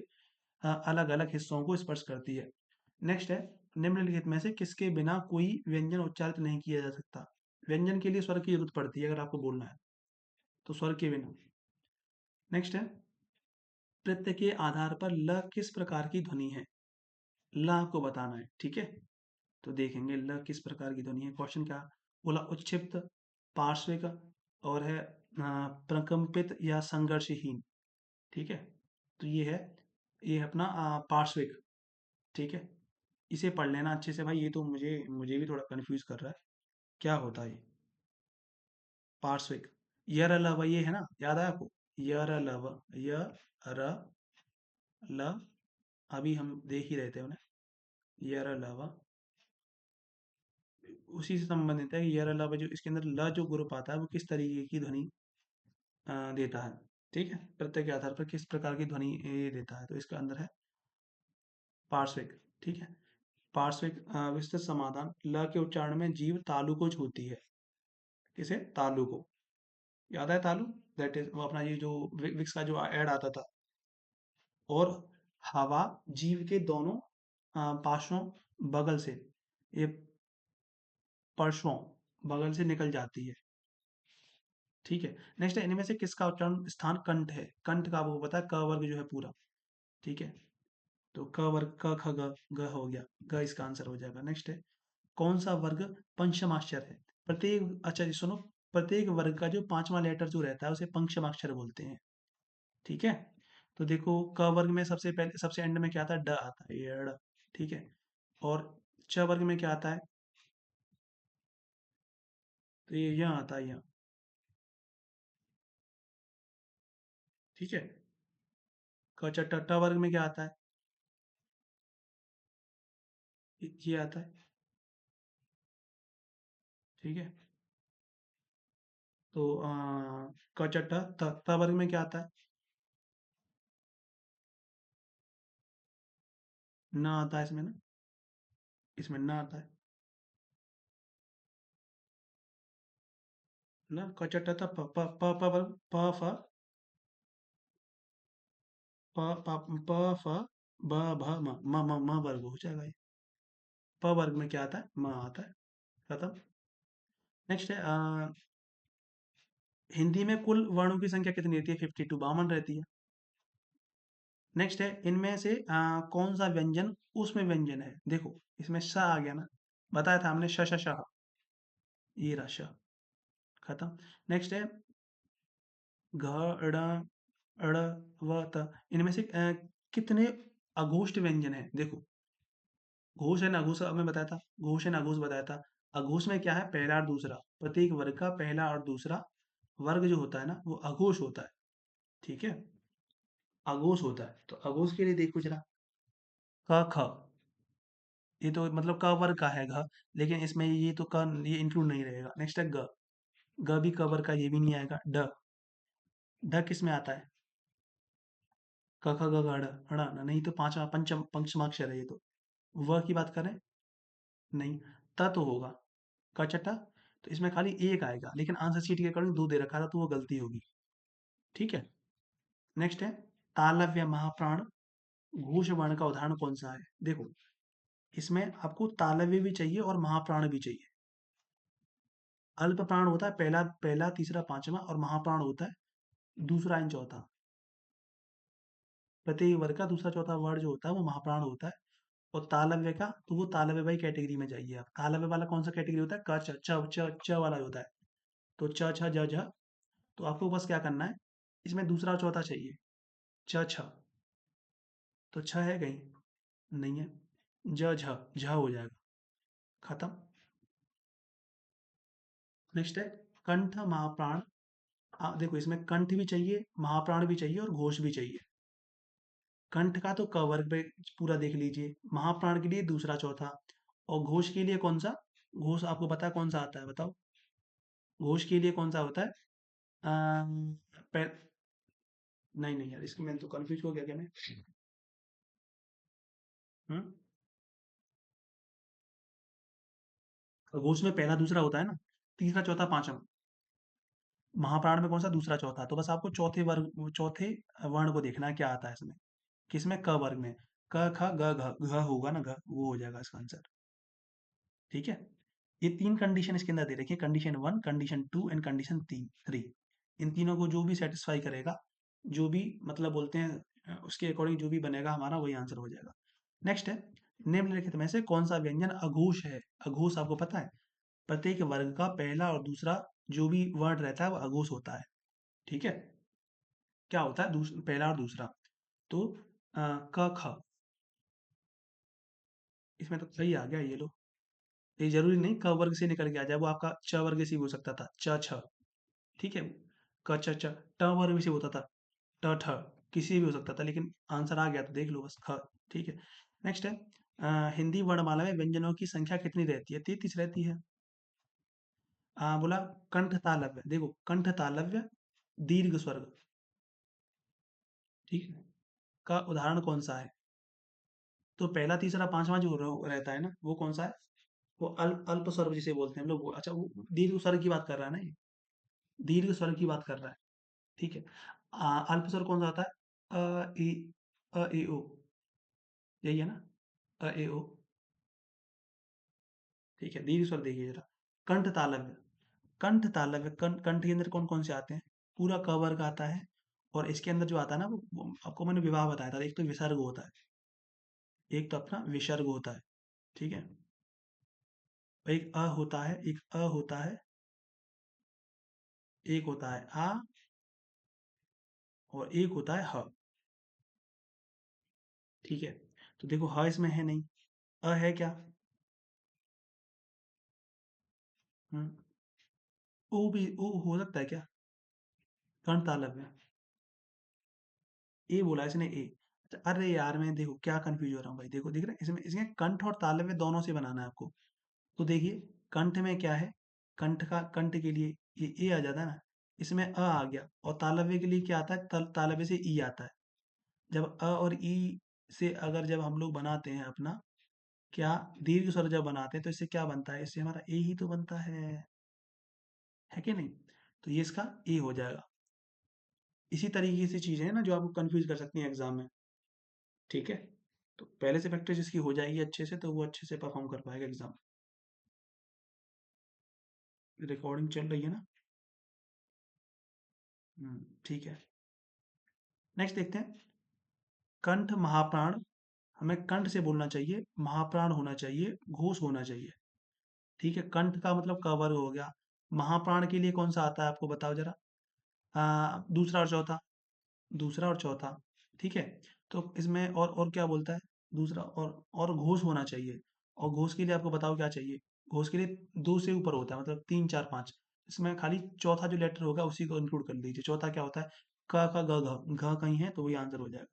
अलग अलग हिस्सों को स्पर्श करती है। नेक्स्ट है, निम्नलिखित में से किसके बिना कोई व्यंजन उच्चारित नहीं किया जा सकता? व्यंजन के लिए स्वर की जरूरत पड़ती है अगर आपको बोलना है, तो स्वर के बिना। नेक्स्ट है, प्रत्यय के आधार पर ल किस प्रकार की ध्वनि है? ल आपको बताना है। ठीक है, तो देखेंगे ल किस प्रकार की ध्वनि है। क्वेश्चन क्या बोला? उच्छिप्त, पार्श्विक, और है प्रकंपित या संघर्षहीन। ठीक है, तो ये है अपना पार्श्विक। ठीक है, इसे पढ़ लेना अच्छे से भाई, ये तो मुझे मुझे भी थोड़ा कंफ्यूज कर रहा है, क्या होता है ये पार्श्विक? यर अलावा ये है ना, याद है आपको? यर अलावा, य र ल, अभी हम देख ही रहे थे उन्हें। यर अलावा उसी से संबंधित है कि यर अलावा जो इसके अंदर ल जो ग्रुप आता है वो किस तरीके की ध्वनि देता है। ठीक है, प्रत्यय के आधार पर किस प्रकार की ध्वनि ये देता है, तो इसका अंदर है पार्श्विक। ठीक है, पार्श्विक विस्तृत समाधान, ल के उच्चारण में जीभ तालु को छूती है। किसे? तालु को। याद है तालु? दैट इज वो अपना ये जो विक्स का जो ऐड आता था। और हवा जीभ के दोनों पार्श्वों, बगल से, ये पार्श्वों, बगल से निकल जाती है। ठीक है, नेक्स्ट है, इनमें से किसका उच्चारण स्थान कंठ है? कंठ का आपको पता है, क वर्ग जो है पूरा। ठीक है, तो क वर्ग क ख ग, ग हो गया, ग इसका आंसर हो जाएगा। नेक्स्ट है, कौन सा वर्ग पंचमाक्षर है? प्रत्येक, अच्छा जी सुनो, प्रत्येक वर्ग का जो पांचवा लेटर जो रहता है उसे पंचमाक्षर बोलते हैं। ठीक है, तो देखो क वर्ग में सबसे पहले सबसे एंड में क्या आता है? ड आता है, ये ड। ठीक है, और च वर्ग में क्या आता है? तो ये यहाँ आता है, यहाँ। ठीक है, क च ट, ट वर्ग में क्या आता है? ये आता है। ठीक है, तो क च ट, त वर्ग में क्या आता है? न आता है इसमें ना, इसमें न आता है ना। क च ट त प प प प वर्ग प फ प प प फ ब भ म म म म वर्ग हो जाएगा ये। प वर्ग में क्या आता है? म आता है। खत्म। नेक्स्ट है हिंदी में कुल वर्णों की संख्या कितनी रहती है? 52, 52 रहती है। नेक्स्ट है इनमें से कौन सा व्यंजन उसमें व्यंजन है? देखो इसमें श आ गया ना, बताया था हमने, श श श, ये रहा श। खत्म। नेक्स्ट है घ ड़ ड़ व त, इनमें से कितने अघोष्ट व्यंजन है? देखो घोष है ना, घोष मैं बताया था, घोष है ना, घोष बताया था। अघोष में क्या है? पहला और दूसरा, प्रत्येक वर्ग का पहला और दूसरा वर्ग जो होता है ना वो अघोष होता है। ठीक है, अघोष होता है। तो अघोष के लिए देखो जरा, क ख, ये तो मतलब क वर्ग का है घ, लेकिन इसमें ये तो क ये इंक्लूड नहीं रहेगा। नेक्स्ट है ग, ग भी क वर्ग का, ये भी नहीं आएगा। ड, ढ किस में आता है? क ख ग घ ड़, ण नहीं तो पांचवा पंचम पंचमाक्षर है ये तो। व की बात करें, नहीं। त तो होगा, क चट्टा, तो इसमें खाली एक आएगा, लेकिन आंसर शीट के अकॉर्डिंग दो दे रखा था तो वो गलती होगी। ठीक है। नेक्स्ट है तालव्य महाप्राण घोष वर्ण का उदाहरण कौन सा है? देखो इसमें आपको तालव्य भी चाहिए और महाप्राण भी चाहिए। अल्प प्राण होता है पहला, पहला तीसरा पांचवा, और महाप्राण होता है दूसरा एंड चौथा। प्रत्येक वर्ग का दूसरा चौथा वर्ड जो होता है वो महाप्राण होता है। और तालव्य का, तो वो तालव्य वाली कैटेगरी में जाइए आप। तालव्य वाला कौन सा कैटेगरी होता है? क च च च च वाला होता है। तो च छ ज झ, तो आपको बस क्या करना है, इसमें दूसरा और चौथा चाहिए। च छ, तो छ है कहीं? नहीं है। ज झ, झ हो जाएगा। खत्म। नेक्स्ट है कंठ महाप्राण। देखो इसमें कंठ भी चाहिए, महाप्राण भी चाहिए और घोष भी चाहिए। कंठ का तो क वर्ग पे पूरा देख लीजिए, महाप्राण के लिए दूसरा चौथा, और घोष के लिए कौन सा? घोष आपको पता है कौन सा आता है? बताओ घोष के लिए कौन सा होता है? पह, नहीं नहीं यार, इसको मैं तो कंफ्यूज हो गया क्या मैं? हम्म, घोष में पहला दूसरा होता है ना, तीसरा चौथा पांचवा। महाप्राण में कौन सा? दूसरा चौथा। तो बस आपको चौथे वर्ग, चौथे वर्ण को देखना है क्या आता है इसमें। किसमें? क वर्ग में। क ख ग घ, घ होगा ना, घ, वो हो जाएगा इसका आंसर। ठीक है। ये तीन कंडीशन इसके अंदर दे रखी है, condition one, condition two and condition three. इन तीनों को जो भी सेटिस्फाई करेगा, जो भी मतलब बोलते हैं उसके अकॉर्डिंग जो भी बनेगा हमारा, वही आंसर हो जाएगा। नेक्स्ट है निम्नलिखित में से कौन सा व्यंजन अघोष है? अघोष आपको पता है, प्रत्येक वर्ग का पहला और दूसरा जो भी वर्ड रहता है वो अघोष होता है। ठीक है। क्या होता है? पहला और दूसरा। तो क ख, इसमें तो सही आ गया ये लो। ये जरूरी नहीं क वर्ग से निकल के आ जाए, वो आपका च वर्ग से भी हो सकता था, च छ। ठीक है। क च च, ट वर्ग से होता था, ट ठ, किसी भी हो सकता था, लेकिन आंसर आ गया तो देख लो बस, ख। ठीक है। नेक्स्ट है हिंदी वर्णमाला में व्यंजनों की संख्या कितनी रहती है? 33 रहती है। बोला कंठ तालव्य, देखो कंठ तालव्य दीर्घ स्वर्ग। ठीक है। का उदाहरण कौन सा है? तो पहला तीसरा पांचवा जो रहता है ना, वो कौन सा है? वो अल्प स्वर जिसे बोलते हैं हम लोग, अच्छा वो दीर्घ स्वर की बात कर रहा है ना ये, दीर्घ स्वर की बात कर रहा है। ठीक है। अल्प स्वर कौन सा होता है? अ ए ओ, यही है ना, अ ए ओ। ठीक है, दीर्घ स्वर देखिए जरा, कंठ तालव्य। कंठ तालव्य, कंठ के अंदर कौन कौन से आते हैं? पूरा क वर्ग आता है, और इसके अंदर जो आता है ना वो आपको मैंने विवाह बताया था, एक तो विसर्ग होता है, एक तो अपना विसर्ग होता है। ठीक है। एक अ होता है, एक अ होता है, एक होता है आ, और एक होता है ह। ठीक है। तो देखो ह इसमें है नहीं, अ है क्या? हम्म, ऊ भी, ऊ हो सकता है क्या? कर्ण तालव्य, ए बोला इसने, ए। अच्छा, अरे यार मैं देखो क्या कंफ्यूज हो रहा हूँ भाई, देखो दिख रहा है इसमें, इसमें कंठ और तालव्य दोनों से बनाना है आपको। तो देखिए कंठ में क्या है, कंठ का, कंठ के लिए ये ए आ जाता है ना, इसमें अ आ गया, और तालव्य के लिए क्या आता है? तालव्य से ई आता है। जब अ और ई से अगर जब हम लोग बनाते हैं अपना, क्या दीर्घ स्वर जब बनाते हैं तो इससे क्या बनता है? इससे हमारा ए ही तो बनता है कि नहीं? तो ये इसका ए हो जाएगा। इसी तरीके से चीजें हैं ना जो आपको कंफ्यूज कर सकती हैं एग्जाम में। ठीक है। तो पहले से प्रैक्टिस जिसकी हो जाएगी अच्छे से, तो वो अच्छे से परफॉर्म कर पाएगा एग्जाम। रिकॉर्डिंग चल रही है ना? ठीक है। नेक्स्ट देखते हैं। कंठ महाप्राण। हमें कंठ से बोलना चाहिए, महाप्राण होना चाहिए, घोष होना चाहिए। ठीक है, कंठ का मतलब कवर हो गया। महाप्राण के लिए कौन सा आता है आपको बताओ जरा। दूसरा और चौथा। दूसरा और चौथा। ठीक है। तो इसमें और क्या बोलता है? दूसरा और घोष होना चाहिए। और घोष के लिए आपको बताओ क्या चाहिए। घोष के लिए दो से ऊपर होता है, मतलब तीन चार पाँच। इसमें खाली चौथा जो लेटर होगा उसी को इंक्लूड कर लीजिए। चौथा क्या होता है? क का ग घ, घ कहीं है तो वही आंसर हो जाएगा।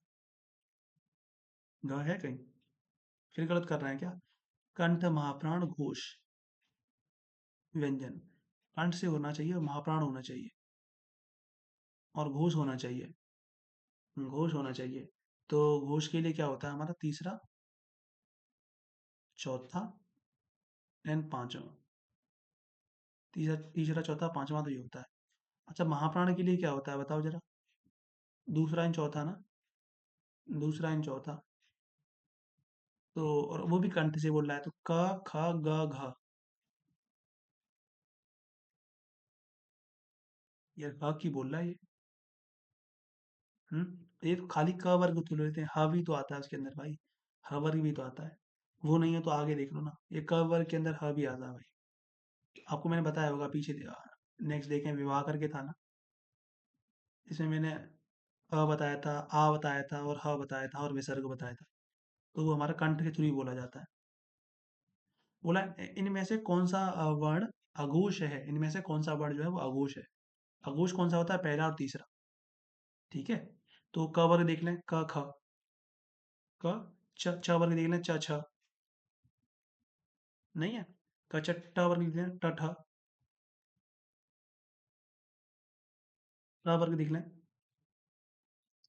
घ है कहीं? फिर गलत कर रहे हैं क्या? कंठ महाप्राण घोष व्यंजन। कंठ से होना चाहिए, महाप्राण होना चाहिए, और घोष होना चाहिए। घोष होना चाहिए। तो घोष के लिए क्या होता है हमारा? तीसरा, चौथा एंड पांचवा। तीसरा तीसरा चौथा पांचवा तो ये होता है। अच्छा, महाप्राण के लिए क्या होता है बताओ जरा। दूसरा एंड चौथा ना? दूसरा एंड चौथा। तो और वो भी कंठ से बोल रहा है, तो क ख ग घ। ये क की बोल रहा है ये। ये तो खाली क वर्ग तो लेते हैं, ह भी तो आता है उसके अंदर भाई। ह वर्ग भी तो आता है। वो नहीं है तो आगे देख लो ना, ये क वर्ग के अंदर ह भी आता है भाई। आपको मैंने बताया होगा पीछे। नेक्स्ट देखें, विवाह करके था ना। इसमें मैंने अ बताया था, आ बताया था, और ह बताया था, और विसर्ग बताया था। तो वो हमारा कंठ के थ्रू ही बोला जाता है। बोला इनमें से कौन सा वर्ण अघोष है? इनमें से कौन सा वर्ण जो है वो अघोष है? अघोष कौन सा होता है? पहला और तीसरा। ठीक है। तो क वर्ग देख लें, क ख। क छ वर्ग देख लें, च छ। नहीं है? क छ ट वर्ग देख लें, ट ठ। र वर्ग देख लें,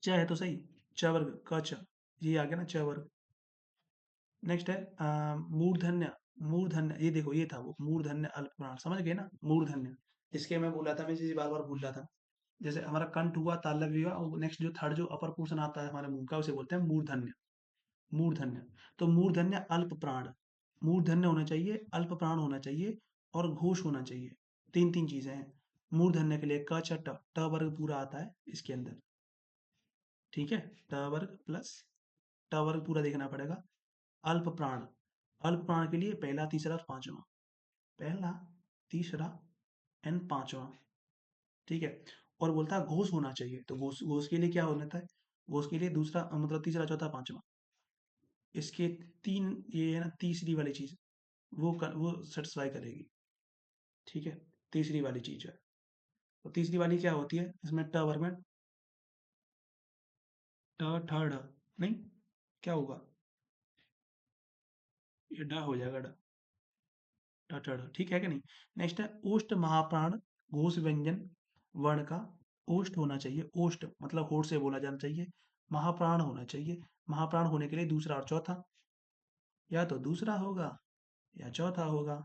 च है तो सही। च वर्ग, क छ। ये आ गया ना च वर्ग। नेक्स्ट है मूर्धन्य। मूर्धन्य, ये देखो ये था वो मूर्धन्य अल्पप्राण, समझ गए ना? मूर्धन्य। इसके मैं बोला था, मैं चीज बार बार भूल रहा था। जैसे हमारा कंठ हुआ, तालव्य हुआ, और नेक्स्ट जो थर्ड जो अपर पोर्शन आता है हमारे मुंह का, उसे बोलते हैं मूर्धन्य। मूर्धन्य। तो मूर्धन्य अल्प प्राण। मूर्धन्य होना चाहिए, अल्प प्राण होना चाहिए, और घोष होना चाहिए। तीन तीन चीजें हैं। मूर्धन्य के लिए क छ ट, ट वर्ग पूरा आता है इसके अंदर। ठीक है। ट वर्ग प्लस ट वर्ग पूरा देखना पड़ेगा। अल्प प्राण। अल्प प्राण के लिए पहला, तीसरा और पांचवा। पहला, तीसरा एंड पांचवा। ठीक है। और बोलता है घोष होना चाहिए, तो घोष घोष के लिए क्या होना था? घोष के लिए दूसरा, मतलब तीसरा चौथा पांचवा। इसके तीन, ये है ना तीसरी वाली चीज, वो सेटिस्फाई करेगी। ठीक है। तीसरी वाली चीज है। तो तीसरी वाली क्या होती है इसमें? ट वर्ग में ट ठ ड। नहीं, क्या होगा? ये ड हो जाएगा, ड। ट ठ ड, ठीक है कि नहीं? नेक्स्ट है ओष्ठ महाप्राण घोष व्यंजन वर्ण का। ओष्ठ होना चाहिए, ओष्ठ मतलब होठ से बोला जाना चाहिए। महाप्राण होना चाहिए। महाप्राण होने के लिए दूसरा और चौथा, या तो दूसरा होगा या चौथा होगा।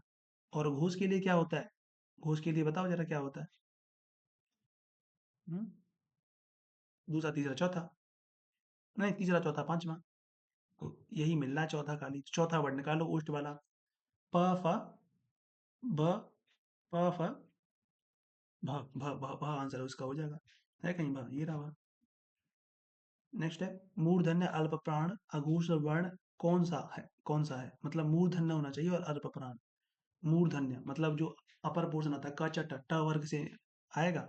और घोष के लिए क्या होता है? घोष के लिए बताओ जरा क्या होता है? हम्म? दूसरा, तीसरा, चौथा। नहीं, तीसरा चौथा पांचवा। तो यही मिल रहा है चौथा खाली। चौथा वर्ड निकालो ओष्ठ वाला। प फ ब, प फ भ, भ आंसर उसका हो जाएगा। है कहीं भ? ये रहा भ। नेक्स्ट है मूर्धन्य अल्प प्राण अघोष वर्ण कौन सा है? कौन सा है मतलब मूर्धन्य होना चाहिए और अल्प प्राण। मूर्धन्य मतलब जो अपर पोर्शन आता है, क छ ट, ट वर्ग से आएगा।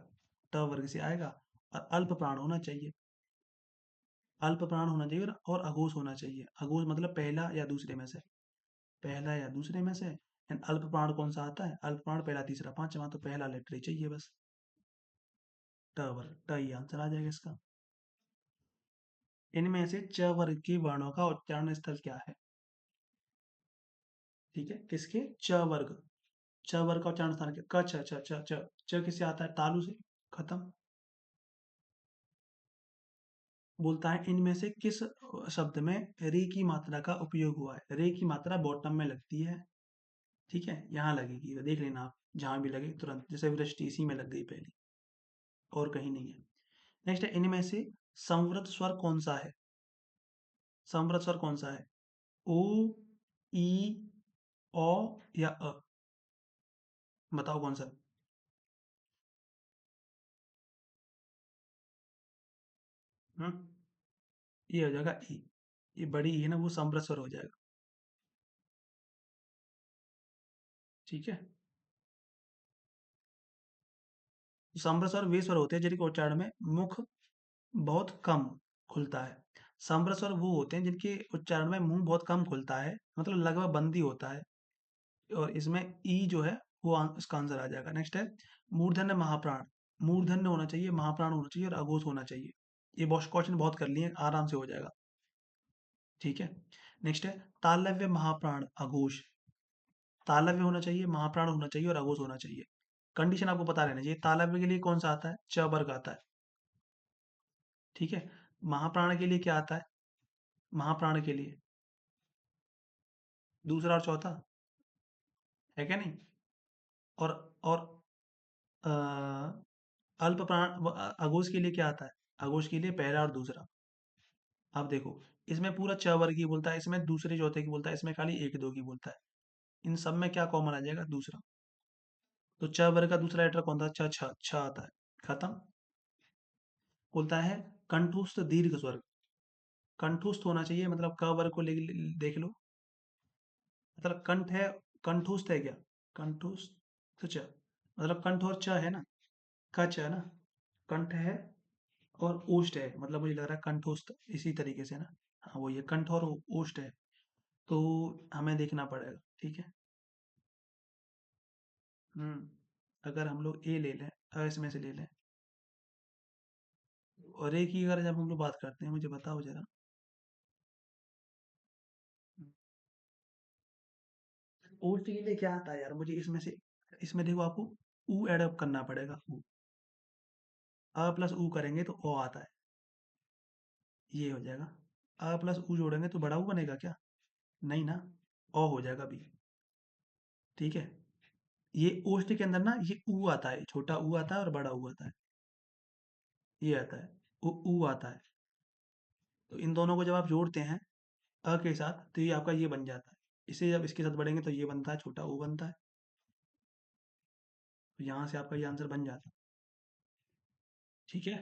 ट वर्ग से आएगा। और अल्प प्राण होना चाहिए। अल्प प्राण होना चाहिए और अघोष होना चाहिए। अघोष मतलब पहला या दूसरे में से। पहला या दूसरे में से। एंड अल्प प्राण कौन सा आता है? अल्प प्राण पहला, तीसरा, पांचवा। तो पहला लेटर ही चाहिए बस। ट वर्ग, ट ही आंसर आ जाएगा इसका। इनमें से च वर्ग के वर्णों का उच्चारण स्थल क्या है? ठीक है, किसके? च वर्ग। च वर्ग का उच्चारण स्थान क्या? क छ छ छ छ। च किससे आता है? तालु से। खत्म। बोलता है इनमें से किस शब्द में रे की मात्रा का उपयोग हुआ है? रे की मात्रा बॉटम में लगती है। ठीक है, यहाँ लगेगी, तो देख लेना आप। जहां भी लगे तुरंत, जैसे वृष्टि इसी में लग गई पहली, और कहीं नहीं है। नेक्स्ट है इनमें से संवृत स्वर कौन सा है? समृद्ध स्वर कौन सा है? ओ, ई, ओ या अ? बताओ कौन सा? हम्म ये हो जाएगा ई। ये बड़ी ई है ना, वो समृद्ध स्वर हो जाएगा। ठीक है। समृद्ध स्वर वे स्वर होते हैं जिनके उच्चारण में मुख बहुत कम खुलता है। समृद्ध स्वर वो होते हैं जिनके उच्चारण में मुंह बहुत कम खुलता है, मतलब लगभग बंद ही होता है। और इसमें ई जो है वो इसका आंसर आ जाएगा। नेक्स्ट है मूर्धन्य महाप्राण। मूर्धन्य होना चाहिए, महाप्राण होना चाहिए और अघोष होना चाहिए। ये बहुत क्वेश्चन बहुत कर लिए, आराम से हो जाएगा। ठीक है। नेक्स्ट है तालव्य महाप्राण अघोष। तालव्य होना चाहिए, महाप्राण होना चाहिए और अघोष होना चाहिए। कंडीशन आपको पता रहना चाहिए। तालव्य के लिए कौन सा आता है? च वर्ग आता है। ठीक है। महाप्राण के लिए क्या आता है? महाप्राण के लिए दूसरा और चौथा है क्या नहीं? और अ, अल्प प्राण अघोष के लिए क्या आता है? अघोष के लिए पहला और दूसरा। अब देखो, इसमें पूरा च वर्ग की बोलता है, इसमें दूसरे चौथे की बोलता है, इसमें खाली एक दो की बोलता है। इन सब में क्या कॉमन आ जाएगा? दूसरा। तो च वर्ग का दूसरा लेटर कौन था? छ छ छ आता है। खत्म। बोलता है कंठस्थ दीर्घ स्वर। कंठस्थ होना चाहिए, मतलब क वर्ग को देख लो। मतलब कंठ है, कंठस्थ है क्या? कंठस्थ च, मतलब कंठ और च है ना, क च है ना। कंठ है और ओष्ठ है, मतलब मुझे लग रहा है कंठस्थ इसी तरीके से ना। हाँ वो ये कंठ और ओष्ठ है। तो हमें देखना पड़ेगा। ठीक है। अगर हम लोग ए ले लें, इसमें से ले लें, और ए की अगर जब हम लोग बात करते हैं, मुझे बताओ जरा। ओष्ठ के लिए क्या आता है यार मुझे इसमें से? इसमें देखो आपको ऊ एड अप करना पड़ेगा। ऊ, अ प्लस ऊ करेंगे तो ओ आता है। ये हो जाएगा। अ प्लस ऊ जोड़ेंगे तो बड़ा ऊ बनेगा क्या? नहीं ना, ओ हो जाएगा बी। ठीक है। ये ओष्ठ के अंदर ना ये ऊ आता है, छोटा ऊ आता है और बड़ा ऊ आता है। ये आता है, ऊ आता है। तो इन दोनों को जब आप जोड़ते हैं अ के साथ, तो ये आपका ये बन जाता है। इसे जब इसके साथ बढ़ेंगे तो ये बनता है, छोटा ऊ बनता है। तो यहाँ से आपका ये आंसर बन जाता है। ठीक है।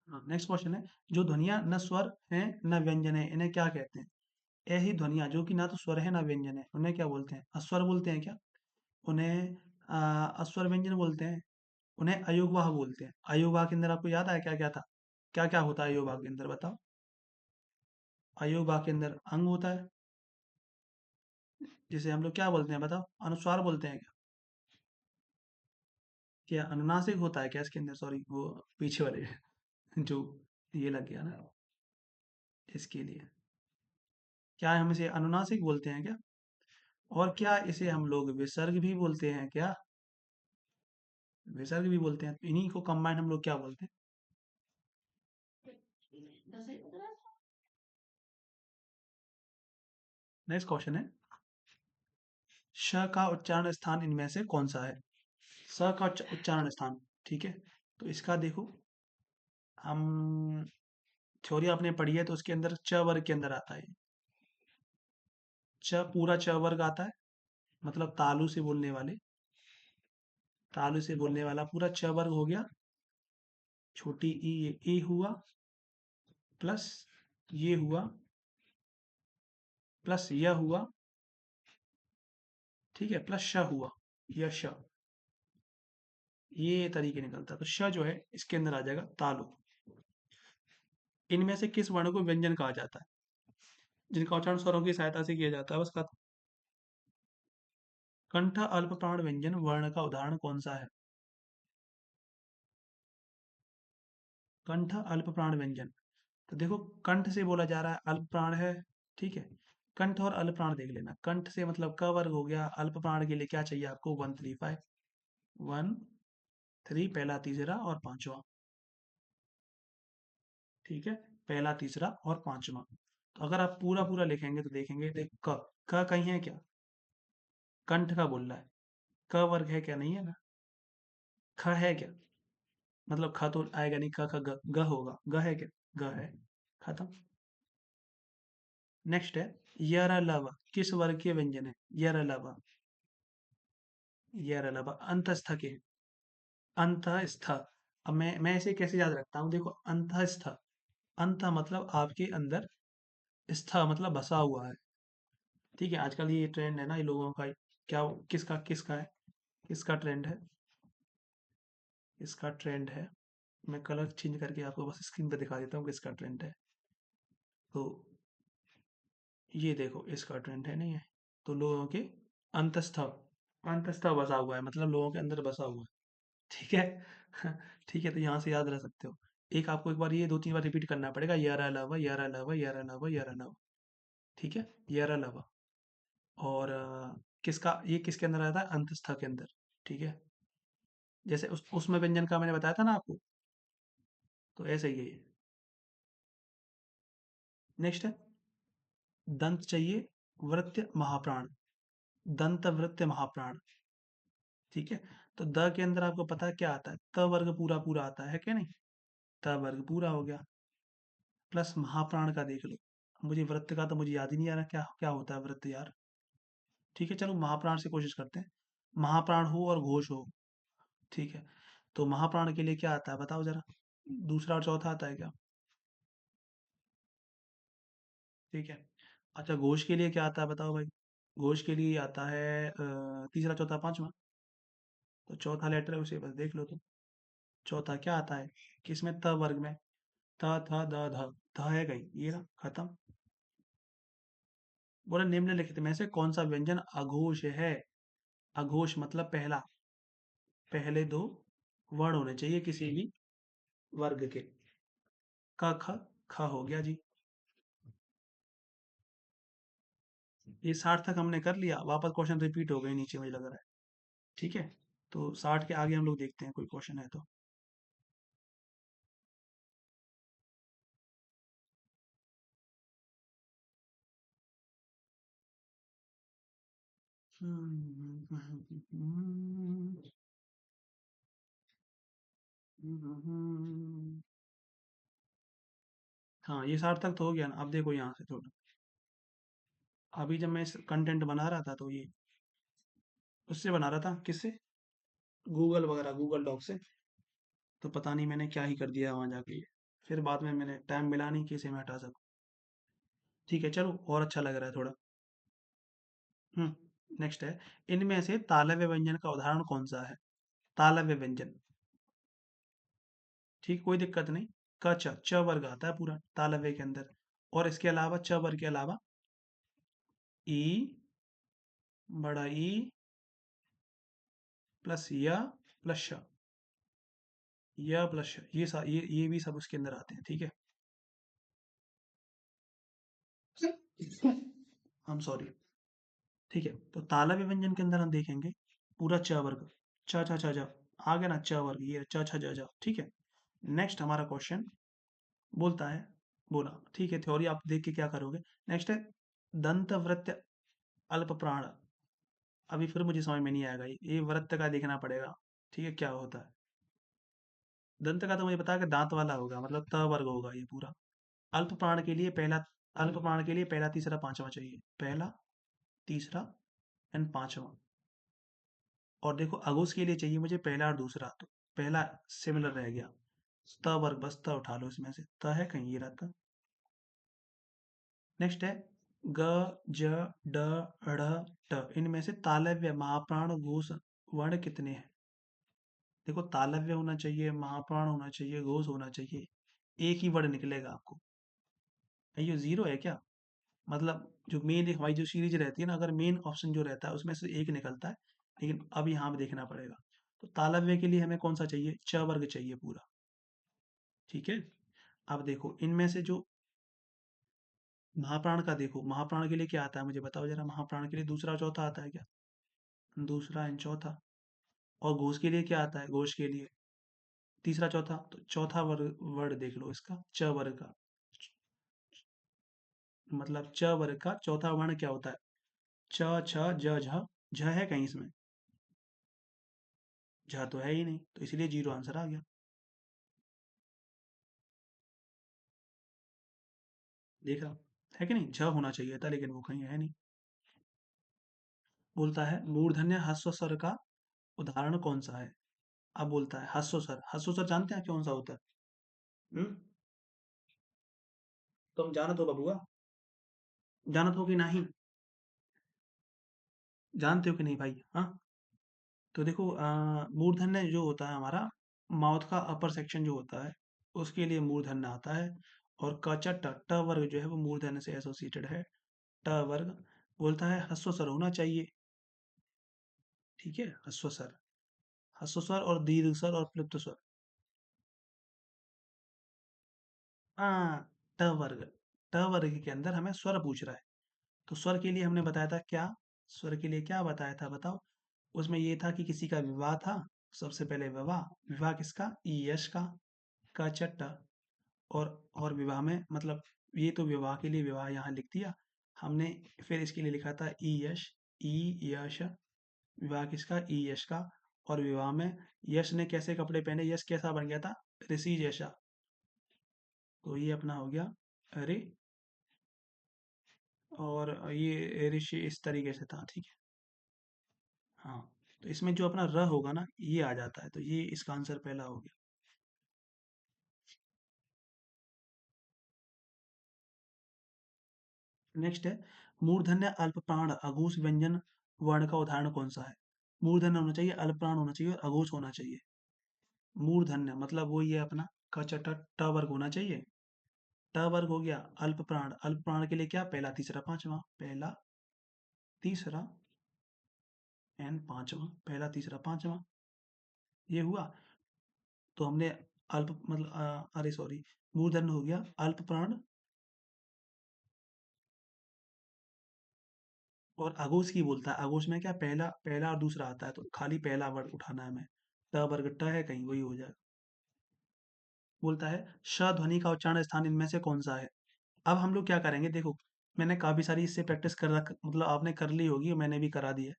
हाँ, नेक्स्ट क्वेश्चन है जो ध्वनियाँ न स्वर हैं न व्यंजन है, इन्हें क्या कहते हैं? ऐसी ध्वनियाँ जो कि ना तो स्वर है ना व्यंजन है, उन्हें क्या बोलते हैं? अस्वर बोलते हैं क्या? उन्हें अस्वर व्यंजन बोलते हैं। उन्हें अयोगवाह बोलते हैं। अयोगवाह के अंदर आपको याद आया क्या क्या था? क्या क्या होता है अयोगवाह के अंदर, बताओ। अयोगवाह के अंदर अंग होता है, जिसे हम लोग क्या बोलते हैं, बताओ? अनुस्वार बोलते हैं क्या? क्या अनुनासिक होता है क्या इसके अंदर? सॉरी, वो पीछे वाले जो ये लग गया ना, इसके लिए। क्या हम इसे अनुनासिक बोलते हैं क्या? और क्या इसे हम लोग विसर्ग भी बोलते हैं क्या? विसर्ग भी बोलते हैं। तो इन्हीं को कंबाइन हम लोग क्या बोलते हैं? नेक्स्ट क्वेश्चन है श का उच्चारण स्थान इनमें से कौन सा है? स का उच्चारण स्थान। ठीक है। तो इसका देखो, हम थ्योरी आपने पढ़ी है तो उसके अंदर च वर्ग के अंदर आता है। च पूरा च वर्ग आता है, मतलब तालु से बोलने वाले, तालु से बोलने वाला पूरा च वर्ग हो गया। छोटी ई, ये ए हुआ, प्लस ये हुआ, प्लस यह हुआ। ठीक है, प्लस श हुआ, यह श। ये तरीके निकलता है। तो श जो है इसके अंदर आ जाएगा तालु। इनमें से किस वर्ण को व्यंजन कहा जाता है? जिनका उच्चारण स्वरों की सहायता से किया जाता है, बस खत्म। कंठ अल्प प्राण व्यंजन वर्ण का उदाहरण कौन सा है? कंठ अल्प प्राण व्यंजन। तो देखो, कंठ से बोला जा रहा है, अल्प प्राण है। ठीक है। कंठ और अल्प प्राण देख लेना। कंठ से मतलब क वर्ग हो गया। अल्प प्राण के लिए क्या चाहिए आपको? 1 3 5। 1 3, पहला तीसरा और पांचवा। ठीक है। पहला तीसरा और पांचवा। तो अगर आप पूरा पूरा लिखेंगे तो देखेंगे, देख क, क कहीं है क्या? कंठ का बोल रहा है। क वर्ग है क्या? नहीं है ना। ख है क्या? मतलब ख तो आएगा नहीं, क ख ग, ग होगा, ग है क्या? ग है। खत्म। नेक्स्ट है यरलव, किस वर्ग के व्यंजन है? यरलव, यरलव अंतस्थ के। अंतस्थ। अब मैं इसे कैसे याद रखता हूँ? देखो, अंतस्थ, अंत मतलब आपके अंदर, स्थ मतलब बसा हुआ है। ठीक है, आजकल ये ट्रेंड है ना ये लोगों का। क्या? किसका किसका है? किसका ट्रेंड है? इसका ट्रेंड है। मैं कलर चेंज करके आपको बस स्क्रीन पे दिखा देता हूँ किसका ट्रेंड है। तो ये देखो, इसका ट्रेंड है, नहीं है? तो लोगों के अंतस्थ, अंतस्थ बसा हुआ है, मतलब लोगों के अंदर बसा हुआ है। ठीक है। ठीक है, तो यहाँ से याद रख सकते हो। एक आपको एक बार ये 2-3 बार रिपीट करना पड़ेगा, यार अलावा, यार अलावा, यार अलावा, यार अलावा। ठीक है, यार अलावा। और किसका, ये किसके अंदर आता है? अंतस्थ के अंदर। ठीक है, जैसे उसमें व्यंजन का मैंने बताया था ना आपको, तो ऐसे ही है ये। नेक्स्ट है दंत चाहिए, वृत्य महाप्राण। दंत वृत्य महाप्राण। ठीक है, तो द के अंदर आपको पता है क्या आता है? त वर्ग पूरा पूरा आता है क्या? नहीं, त वर्ग पूरा हो गया, प्लस महाप्राण का देख लो। मुझे वृत्त का तो मुझे याद ही नहीं आ रहा क्या क्या होता है वृत्त यार। ठीक है, चलो महाप्राण से कोशिश करते हैं। महाप्राण हो और घोष हो। ठीक है, तो महाप्राण के लिए क्या आता है बताओ जरा? दूसरा और चौथा आता है क्या? ठीक है। अच्छा, घोष के लिए क्या आता है बताओ भाई? घोष के लिए आता है तीसरा, चौथा, पांचवा। तो चौथा लेटर है, उसे बस देख लो तुम। चौथा क्या आता है? किसमें? त वर्ग में। त थ द ध, ध है कहीं, ये ना, खत्म। बोले निम्नलिखित में से कौन सा व्यंजन अघोष है? अघोष मतलब पहला, पहले दो वर्ण होने चाहिए किसी भी वर्ग के। क ख, ख हो गया जी। ये 60 तक हमने कर लिया, वापस क्वेश्चन रिपीट हो गए नीचे, मुझे लग रहा है। ठीक है, तो 60 के आगे हम लोग देखते हैं कोई क्वेश्चन है तो। हाँ, ये 60 तक तो हो गया ना। अब देखो यहाँ से थोड़ा, अभी जब मैं इस कंटेंट बना रहा था तो ये उससे बना रहा था, किससे? गूगल वगैरह, गूगल डॉक से। तो पता नहीं मैंने क्या ही कर दिया वहां जाके ये। फिर बाद में मैंने टाइम मिला नहीं कि इसे मैं हटा सकूं। ठीक है, चलो, और अच्छा लग रहा है थोड़ा। नेक्स्ट है, इनमें से तालव्य व्यंजन का उदाहरण कौन सा है? तालव्य व्यंजन। ठीक, कोई दिक्कत नहीं। क च, च वर्ग आता है पूरा तालव्य के अंदर। और इसके अलावा, च वर्ग के अलावा, ई, बड़ा ई, प्लस य, प्लस श, य प्लस श, ये भी सब उसके अंदर आते हैं। ठीक है, हम सॉरी। ठीक है, तो तालव्य व्यंजन के अंदर हम देखेंगे पूरा च वर्ग, च छ छ ज, आ गया ना च वर्ग, ये च छ ज ज। ठीक है, नेक्स्ट हमारा क्वेश्चन बोलता है, बोला ठीक है, थ्योरी आप देख के क्या करोगे। नेक्स्ट है दंत वृत्त अल्प प्राण। अभी फिर मुझे समझ में नहीं आएगा, ये वृत्त का देखना पड़ेगा। ठीक है, क्या होता है? दंत का तो मुझे पता है कि दांत वाला होगा, मतलब त वर्ग होगा ये पूरा। अल्प प्राण के लिए पहला, अल्प प्राण के लिए पहला, तीसरा, पांचवा चाहिए। पहला, तीसरा एंड पांचवा। और देखो, अगुस के लिए चाहिए मुझे पहला और दूसरा, तो पहला सिमिलर रह गया। त वर्ग, बस त उठा लो इसमें से, त है कहीं, ये रहता। नेक्स्ट है ग, ज, ड, ढ़, ट। इनमें से तालव्य, महाप्राण, घोष वर्ण कितने हैं? देखो, तालव्य होना चाहिए, महाप्राण होना चाहिए, घोष होना चाहिए। एक ही वर्ण निकलेगा आपको। ये जीरो है क्या? मतलब जो मेन हमारी जो सीरीज रहती है ना, अगर मेन ऑप्शन जो रहता है उसमें से एक निकलता है। लेकिन अब यहाँ पे देखना पड़ेगा। तो तालव्य के लिए हमें कौन सा चाहिए? च वर्ग चाहिए पूरा। ठीक है, अब देखो इनमें से जो महाप्राण का, देखो महाप्राण के लिए क्या आता है मुझे बताओ जरा। महाप्राण के लिए दूसरा, चौथा आता है क्या? दूसरा एंड चौथा। और घोष के लिए क्या आता है? घोष के लिए तीसरा, चौथा। तो चौथा वर्ग, वर्ड देख लो इसका, च वर्ग का। मतलब च वर्ग का चौथा वर्ण क्या होता है? च छ ज झ, झ है कहीं इसमें? झ तो है ही नहीं, तो इसलिए जीरो आंसर आ गया। देखा, है कि नहीं, झ होना चाहिए था लेकिन वो कहीं है नहीं। बोलता है मूर्धन्य ह्रस्व स्वर का उदाहरण कौन सा है। अब बोलता है ह्रस्व स्वर, ह्रस्व स्वर जानते हैं कौन सा होता है? हम्म, तुम जानत हो बबुआ, जानत हो कि नहीं, जानते हो कि नहीं भाई, हाँ? तो देखो मूर्धन्य जो होता है हमारा, माउथ का अपर सेक्शन जो होता है, उसके लिए मूर्धन्य आता है। और क च ट ट वर्ग जो है वो मूर्धन्य से एसोसिएटेड है। ट वर्ग बोलता है ह्रस्व स्वर होना चाहिए। ठीक है, ह्रस्व स्वर, ह्रस्व स्वर और दीर्घ स्वर और प्लुप्त स्वर। हाँ, ट वर्ग, ट वर्ग के अंदर हमें स्वर पूछ रहा है। तो स्वर के लिए हमने बताया था क्या, स्वर के लिए क्या बताया था बताओ? उसमें ये था कि किसी का विवाह था, सबसे पहले विवाह, विवाह किसका, यश का, क च ट। और विवाह में मतलब, ये तो विवाह के लिए विवाह यहाँ लिख दिया हमने। फिर इसके लिए लिखा था ई यश, ई यश, विवाह किसका, ई यश का। और विवाह में यश ने कैसे कपड़े पहने, यश कैसा बन गया था, ऋषि जैसा। तो ये अपना हो गया अरे, और ये ऋषि इस तरीके से था, ठीक है। हाँ, तो इसमें जो अपना र होगा ना, ये आ जाता है, तो ये इसका आंसर पहला हो गया। नेक्स्ट है मूर्धन्य अल्प प्राण अघोष व्यंजन वर्ण का उदाहरण कौन सा है। मूर्धन्य होना चाहिए, अल्प प्राण होना चाहिए और अघोष होना चाहिए। मूर्धन्य मतलब वो ये अपना क च ट ट वर्ग होना चाहिए। ट वर्ग हो गया। अल्प प्राण, अल्प प्राण के लिए क्या, पहला तीसरा पांचवा, पहला तीसरा एंड पांचवा, पहला तीसरा पांचवा, ये हुआ। तो हमने अल्प मतलब अरे सॉरी, मूर्धन्य हो गया, अल्प प्राण और अघोष की बोलता है। अघोष में क्या, पहला पहला और दूसरा आता है, तो खाली पहला वर्ग उठाना है हमें। ट वर्ग ट है कहीं, वही हो जाएगा। बोलता है श ध्वनि का उच्चारण स्थान इनमें से कौन सा है। अब हम लोग क्या करेंगे, देखो मैंने काफी सारी इससे प्रैक्टिस कर रख, मतलब आपने कर ली होगी, मैंने भी करा दी है।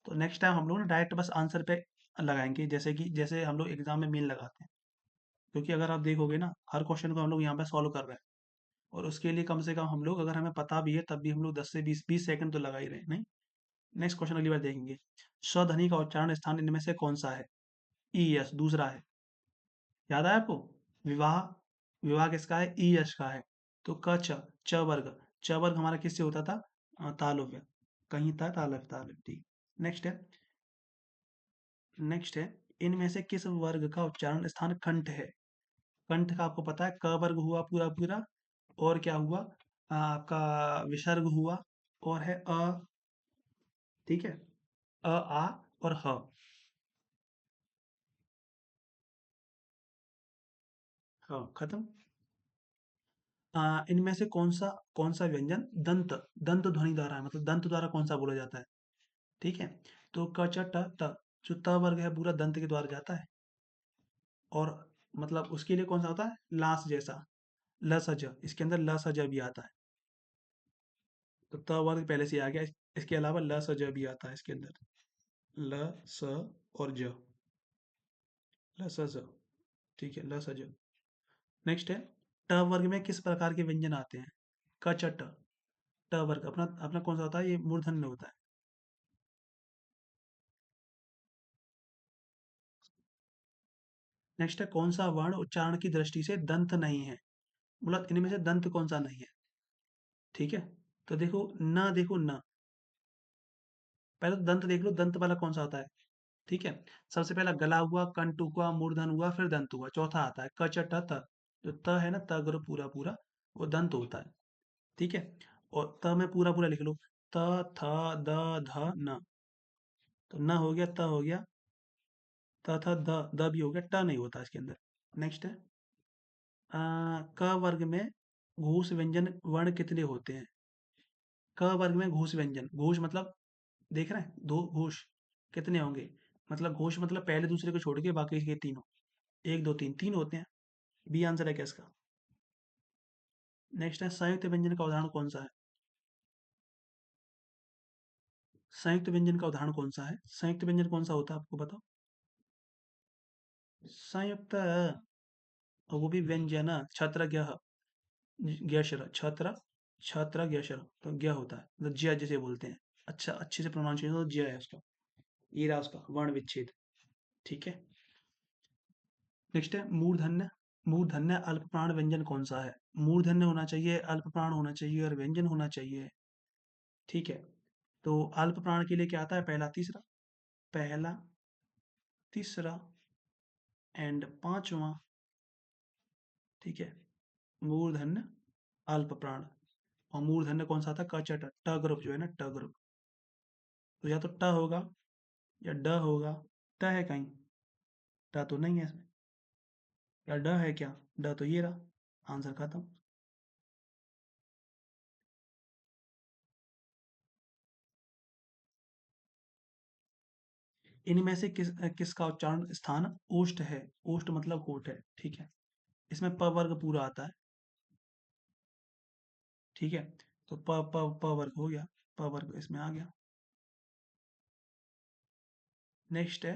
तो नेक्स्ट टाइम हम लोग ना डायरेक्ट बस आंसर पे लगाएंगे, जैसे कि जैसे हम लोग एग्जाम में मेन लगाते हैं। क्योंकि अगर आप देखोगे ना, हर क्वेश्चन को हम लोग यहाँ पे सॉल्व कर रहे हैं। और उसके लिए कम से कम हम लोग, अगर हमें पता भी है तब भी हम लोग 10 से 20 सेकंड तो लगा ही रहे हैं, नहीं। नेक्स्ट क्वेश्चन अगली बार देखेंगे। स्वध्वनि का उच्चारण स्थान इनमें से कौन सा है। ई यस दूसरा है, याद आया आपको। विवाह, विवाह किसका है, ई यश का है। तो क च, च वर्ग, च वर्ग हमारा किससे होता था, तालव्य, कहीं था तालव्य, तालव्य, ठीक। नेक्स्ट है, नेक्स्ट है, इनमें से किस वर्ग का उच्चारण स्थान कंठ है। कंठ का आपको पता है, क वर्ग हुआ पूरा पूरा, और क्या हुआ, आपका विसर्ग हुआ, और है अ, ठीक है, अ आ और ह। हाँ खत्म। इनमें से कौन सा व्यंजन दंत, दंत ध्वनि द्वारा है, मतलब दंत द्वारा कौन सा बोला जाता है। ठीक है, तो क च ट त, जो त वर्ग है पूरा दंत के द्वारा जाता है। और मतलब उसके लिए कौन सा होता है, लास जैसा, ल स ज, इसके अंदर ल स ज भी आता है। तो त वर्ग पहले से ही आ गया, इसके अलावा ल स ज भी आता है इसके अंदर, ल स और ज, ल स ज, ठीक है, ल स ज। नेक्स्ट है, ट वर्ग में किस प्रकार के व्यंजन आते हैं। क च ट, ट वर्ग अपना अपना कौन सा होता है, ये मूर्धन्य होता है। नेक्स्ट है, कौन सा वर्ण उच्चारण की दृष्टि से दंत नहीं है, मतलब इनमें से दंत कौन सा नहीं है। ठीक है, तो देखो न, देखो न, पहले तो दंत देख लो, दंत वाला कौन सा होता है। ठीक है, सबसे पहला गला हुआ, कंठ हुआ, मूर्धन हुआ, फिर दंत हुआ, चौथा आता है क च ट त। जो त है ना, त अगर पूरा पूरा, वो दंत होता है। ठीक है, और त में पूरा पूरा लिख लो, त थ द ध न। तो न हो गया, त हो गया, त थ द भी हो गया, ट नहीं होता इसके अंदर। नेक्स्ट है, क वर्ग में घूस व्यंजन वर्ण कितने होते हैं। क वर्ग में घूस व्यंजन, घूस मतलब देख रहे हैं, दो घूस कितने होंगे, मतलब घोष मतलब पहले दूसरे को छोड़ के बाकी के तीनों, एक दो तीन, तीन होते हैं। बी आंसर है क्या इसका। नेक्स्ट है, संयुक्त व्यंजन का उदाहरण कौन सा है। संयुक्त व्यंजन का उदाहरण कौन सा है, संयुक्त व्यंजन कौन सा होता है आपको बताओ। संयुक्त, और वो भी व्यंजन, छत्र ज्ञशर, छत्र, छत्र ज्ञशर, तो ज्ञ होता है, मतलब ज्य जिसे बोलते हैं। अच्छा, अच्छे से प्रोनाउंसिएशन तो ज्य है उसका। ये रहा उसका वर्ण विच्छेद। ठीक है। नेक्स्ट है मूर्धन्य। मूर्धन्य अल्प प्राण व्यंजन कौन सा है? मूर्धन्य होना चाहिए, अल्प प्राण होना चाहिए और व्यंजन होना चाहिए। ठीक है। तो अल्प प्राण के लिए क्या आता है? पहला तीसरा, पहला तीसरा एंड पांचवा। ठीक है। मूर्धन्य, अल्प प्राण। और मूर्धन्य कौन सा था? क च ट, ट ग्रुप जो है ना, ट ग्रुप। तो या तो ट होगा या ड होगा। ट है कहीं? ट तो नहीं है इसमें। या ड है क्या? ड तो ये रहा। आंसर खत्म। इनमें से किसका उच्चारण स्थान ओष्ठ है? ओष्ठ मतलब होठ है। ठीक है। इसमें प वर्ग पूरा आता है। ठीक है। तो प वर्ग हो गया। प वर्ग इसमें आ गया। नेक्स्ट है,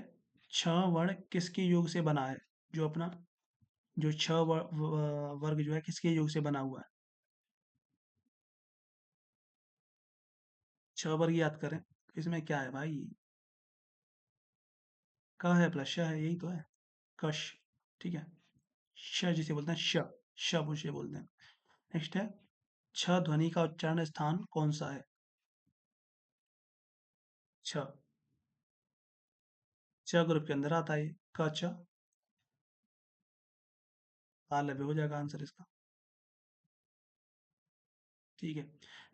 छ वर्ण किसके योग से बना है? जो अपना, जो वर्ग जो है किसके योग से बना हुआ है? छ वर्ग याद करें। इसमें क्या है भाई? क है प्लस श है, यही तो है। कश। ठीक है। श जिसे बोलते हैं, श उसे बोलते हैं। नेक्स्ट है, छ ध्वनि का उच्चारण स्थान कौन सा है? छ, च ग्रुप के अंदर आता है ये। क च, तालव्य हो जाएगा आंसर इसका। ठीक है।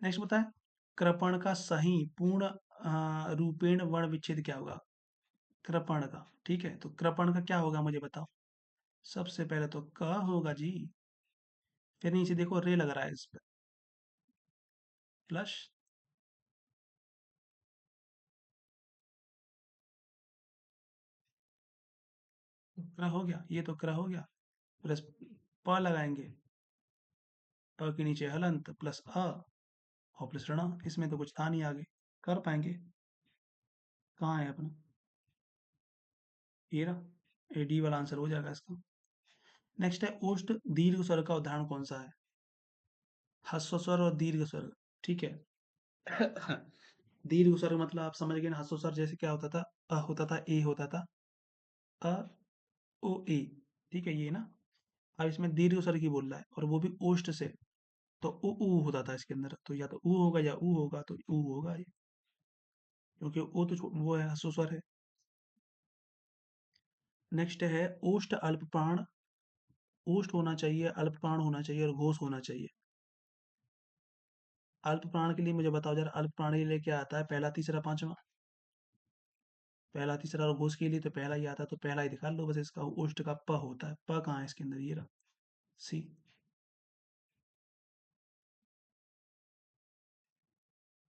नेक्स्ट बताए, कृपण का सही पूर्ण रूपेण वर्ण विच्छेद क्या होगा? कृपण का। ठीक है, तो कृपण का क्या होगा मुझे बताओ। सबसे पहले तो क होगा जी। फिर नीचे देखो रे लग रहा है इस पे, प्लस। क्र हो गया, ये तो क्र हो गया। प्लस प लगाएंगे, प के नीचे हलंत प्लस अ और प्लस ऋण। इसमें तो कुछ था नहीं आगे। कर पाएंगे। कहाँ है अपना? ये रहा। डी वाला आंसर हो जाएगा इसका। नेक्स्ट है, ओष्ठ दीर्घ स्वर का उदाहरण कौन सा है? ह्रस्व स्वर और दीर्घ स्वर। ठीक है। दीर्घ स्वर मतलब आप समझ गए ना। ह्रस्व स्वर जैसे क्या होता था? अ होता था, ए होता था, अ ओ ए। ठीक है, ये ना। अब इसमें दीर्घ स्वर की बोल रहा है और वो भी ओष्ठ से। तो उ होता था इसके अंदर, तो या तो उ होगा या उ होगा, तो उ होगा ये। क्योंकि वो तो वो है, ह्रस्व स्वर है। नेक्स्ट है, ओष्ठ अल्प प्राण। ओष्ठ होना चाहिए, अल्प प्राण होना चाहिए और घोष होना चाहिए। अल्प प्राण के लिए मुझे बताओ जरा, अल्प प्राण के लिए क्या आता है? पहला तीसरा पांचवा। पहला तीसरा और घोष के लिए तो पहला ही आता है, तो पहला ही दिखा लो बस। इसका ओष्ठ का प होता है। प कहाँ है इसके अंदर? ये रहा, सी।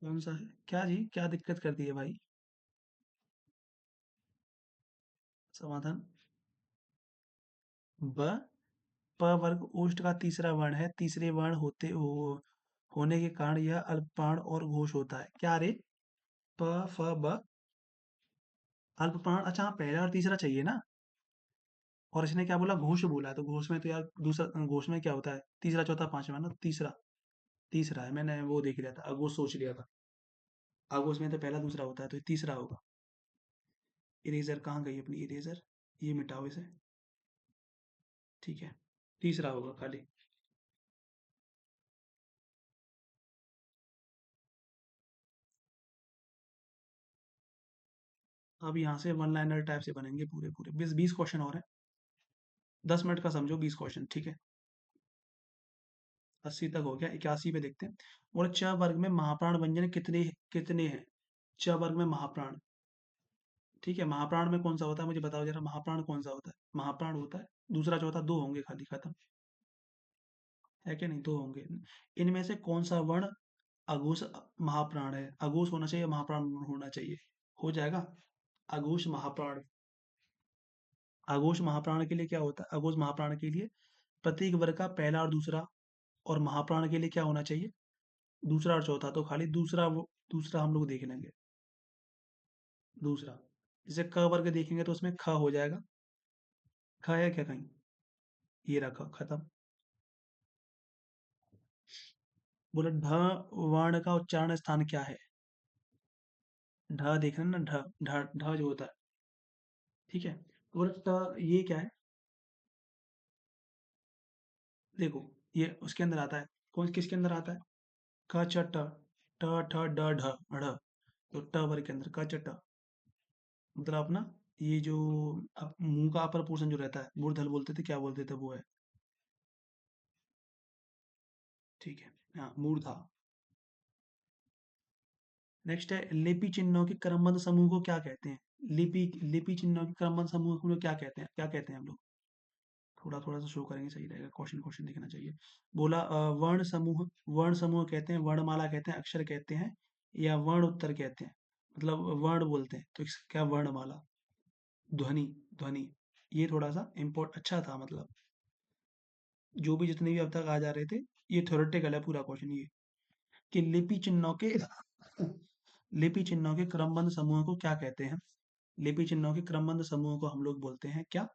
कौन सा है? क्या जी, क्या दिक्कत कर दी है भाई? समाधान ब। प वर्ग ओष्ठ का तीसरा वर्ण है। तीसरे वर्ण होने के कारण यह अल्पप्राण और घोष होता है। क्या रे? प फ ब अल्पप्राण। अच्छा हाँ, पहला और तीसरा चाहिए ना। और इसने क्या बोला? घोष बोला है। तो घोष में तो यार दूसरा, घोष में क्या होता है? तीसरा चौथा पांचवा ना। तीसरा, तीसरा है। मैंने वो देख लिया था, अघोष सोच लिया था। अघोष में तो पहला दूसरा होता है, तो ये तीसरा होगा। इरेजर कहाँ गई अपनी इरेजर? ये मिटाओ इसे। ठीक है। तीसरा होगा खाली। अब यहाँ से वन लाइनर टाइप से बनेंगे पूरे पूरे। 20 क्वेश्चन और हैं। 10 मिनट का समझो 20 क्वेश्चन। ठीक है। 80 तक हो गया, 81 पे देखते हैं। और च वर्ग में महाप्राण व्यंजन कितने कितने हैं? च वर्ग में महाप्राण। ठीक है। महाप्राण में कौन सा होता है मुझे बताओ जरा। महाप्राण कौन सा होता है? महाप्राण होता है दूसरा चौथा, दो होंगे खाली, खत्म। है कि नहीं? दो होंगे। इनमें से कौन सा वर्ण अघोष महाप्राण है? अघोष होना चाहिए, महाप्राण होना चाहिए। हो जाएगा। अघोष महाप्राण। अघोष महाप्राण के लिए क्या होता है? अघोष महाप्राण के लिए प्रत्येक वर्ग का पहला और दूसरा। और महाप्राण के लिए क्या होना चाहिए? दूसरा और चौथा। तो खाली दूसरा, वो दूसरा हम लोग देख लेंगे। दूसरा, जैसे क वर्ग देखेंगे तो उसमें ख हो जाएगा। ख है क्या कहीं? ये रखा खत्म। बोले ढ वर्ण का उच्चारण स्थान क्या है? ढ देख रहे हैं ना, ढ ढ ढ जो होता है, ठीक है। बोले ट ये क्या है? देखो, ये उसके अंदर आता है। कौन किसके अंदर आता है? क च ट, ट ठ ड ढ ढ़। तो ट वर्ग के अंदर क च ट, मतलब अपना ये जो मुंह का अपर पोर्शन जो रहता है, मूर्धल बोलते थे, क्या बोलते थे, वो है। ठीक है, हाँ मूर्धा। नेक्स्ट है, लिपि चिन्हों के क्रमबद्ध समूह को क्या कहते हैं? लिपि लिपि चिन्हों के क्रमबद्ध समूह को क्या कहते हैं, क्या कहते हैं हम लोग? थोड़ा थोड़ा सा शो करेंगे, सही रहेगा, क्वेश्चन क्वेश्चन दिखना चाहिए। बोला वर्ण समूह, वर्ण समूह कहते हैं, वर्णमाला कहते हैं, अक्षर कहते हैं, या वर्ण उत्तर कहते हैं, मतलब वर्ण बोलते हैं तो क्या वर्णमाला। ध्वनि, ध्वनि, ये थोड़ा सा इम्पोर्ट अच्छा था, मतलब जो भी जितने भी अब तक आ जा रहे थे, ये थ्योरेटिकल है पूरा क्वेश्चन ये, कि लिपि चिन्हों के लिपि चिन्हों के क्रमबद्ध समूह को क्या कहते हैं? लिपि चिन्हों के क्रमबद्ध समूह को हम लोग बोलते हैं क्या?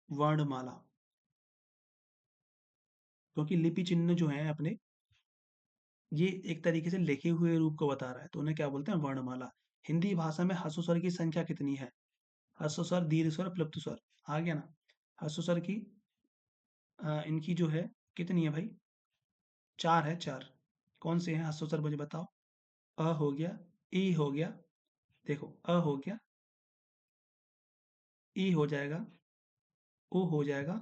वर्णमाला। क्योंकि लिपि चिन्ह जो है अपने, ये एक तरीके से लिखे हुए रूप को बता रहा है, तो उन्हें क्या बोलते हैं? वर्णमाला। हिंदी भाषा में ह्रस्व स्वर की संख्या कितनी है? ह्रस्व स्वर, दीर्घ स्वर, प्लुप्त स्वर, आ गया ना। ह्रस्व स्वर की इनकी जो है कितनी है भाई? चार है, चार। कौन से हैं ह्रस्व स्वर, मुझे बताओ। अ हो गया, ई हो गया, देखो अ हो गया, ई हो जाएगा, ओ हो जाएगा,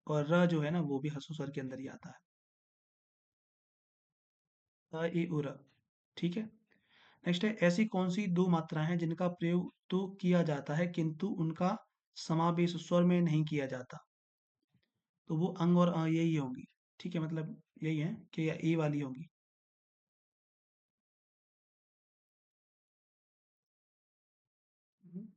और र जो है ना, वो भी ह्रस्व स्वर के अंदर ही आता है। अ ई उ र, ठीक है। नेक्स्ट है, ऐसी कौन सी दो मात्राएं हैं जिनका प्रयोग तो किया जाता है किंतु उनका समावेश स्वर में नहीं किया जाता? तो वो अंग और यही होंगी, ठीक है, मतलब यही है कि या ए वाली होंगी। हम्म।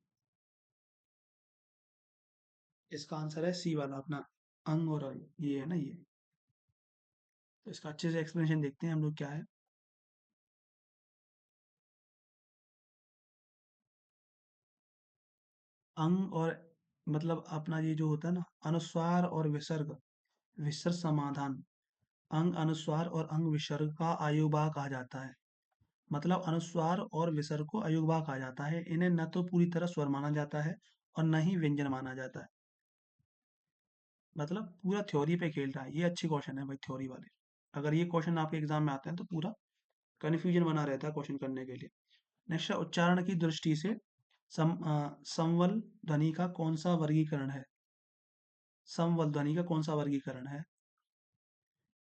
इसका आंसर है सी वाला अपना, अंग और ये है ना ये। तो इसका अच्छे से एक्सप्लेनेशन देखते हैं हम लोग क्या है। अंग और मतलब अपना ये जो होता है ना, अनुस्वार और विसर्ग, विसर्ग समाधान, अंग अनुस्वार और अंग विसर्ग का अयुग्म कहा जाता है। मतलब अनुस्वार और विसर्ग को अयुग्म कहा जाता है। इन्हें न तो पूरी तरह स्वर माना जाता है और न ही व्यंजन माना जाता है। मतलब पूरा थ्योरी पे खेल रहा है, ये अच्छी क्वेश्चन है भाई, थ्योरी वाले। अगर ये क्वेश्चन आपके एग्जाम में आते हैं तो पूरा कन्फ्यूजन बना रहता है क्वेश्चन करने के लिए। नेक्स्ट है, उच्चारण की दृष्टि से संवल ध्वनि का कौन सा वर्गीकरण है? संवल ध्वनि का कौन सा वर्गीकरण है?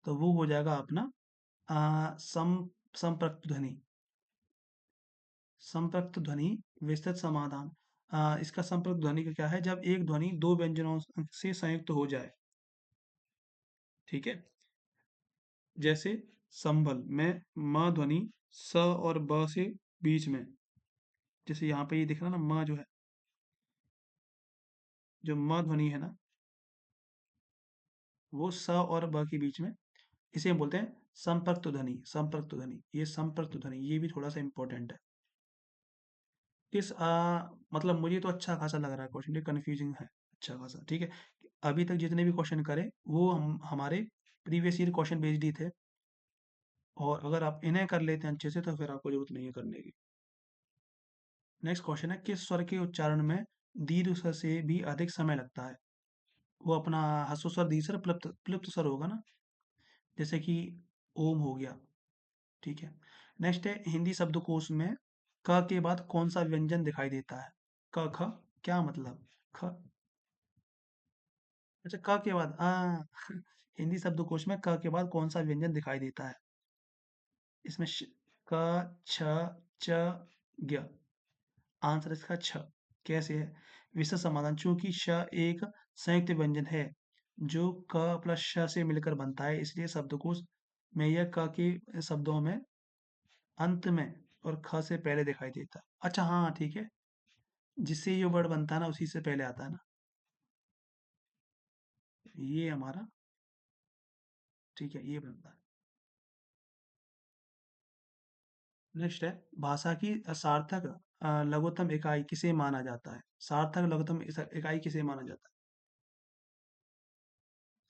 तो वो हो जाएगा अपना संपृक्त ध्वनि। संपृक्त ध्वनि, विस्तृत समाधान। इसका संपृक्त ध्वनि का क्या है? जब एक ध्वनि दो व्यंजनों से संयुक्त हो जाए, ठीक है। जैसे संभल में म ध्वनि स और ब से बीच में, जैसे यहाँ पे ये दिख रहा है ना, म जो है, जो म ध्वनि है ना, वो स और ब के बीच में, इसे हम बोलते हैं संपृक्त ध्वनि। संपृक्त ध्वनि, ये संपृक्त ध्वनि, ये भी थोड़ा सा इंपॉर्टेंट है। इस मतलब मुझे तो अच्छा खासा लग रहा है क्वेश्चन, ये कंफ्यूजिंग है अच्छा खासा, ठीक है। अभी तक जितने भी क्वेश्चन करे वो हम हमारे प्रीवियस ईयर क्वेश्चन बेस्ड ही थे, और अगर आप इन्हें कर लेते हैं अच्छे से तो फिर आपको जरूरत नहीं है करने की। नेक्स्ट क्वेश्चन है, किस स्वर के उच्चारण में दीर्घ स्वर से भी अधिक समय लगता है? वो अपना ह्रस्व स्वर, दीर्घ स्वर, प्लुप्त प्लुप्त स्वर होगा ना, जैसे कि ओम हो गया, ठीक है। नेक्स्ट है, हिंदी शब्दकोश में क के बाद कौन सा व्यंजन दिखाई देता है? क ख, क्या मतलब? ख, अच्छा क के बाद हिंदी शब्दकोश में क के बाद कौन सा व्यंजन दिखाई देता है? इसमें क, छ, च, ज्ञ। आंसर इसका छ। कैसे है? विशेष समाधान, चूंकि श एक संयुक्त व्यंजन है जो क प्लस श से मिलकर बनता है, इसलिए शब्दकोश में यह क के शब्दों में अंत में और ख से पहले दिखाई देता है। अच्छा हाँ ठीक है, जिससे ये वर्ड बनता है ना, उसी से पहले आता है ना, ये हमारा, ठीक है, ये बनता है। नेक्स्ट है, भाषा की सार्थक लघुत्तम इकाई किसे माना जाता है? सार्थक लघुत्तम इकाई किसे माना जाता है?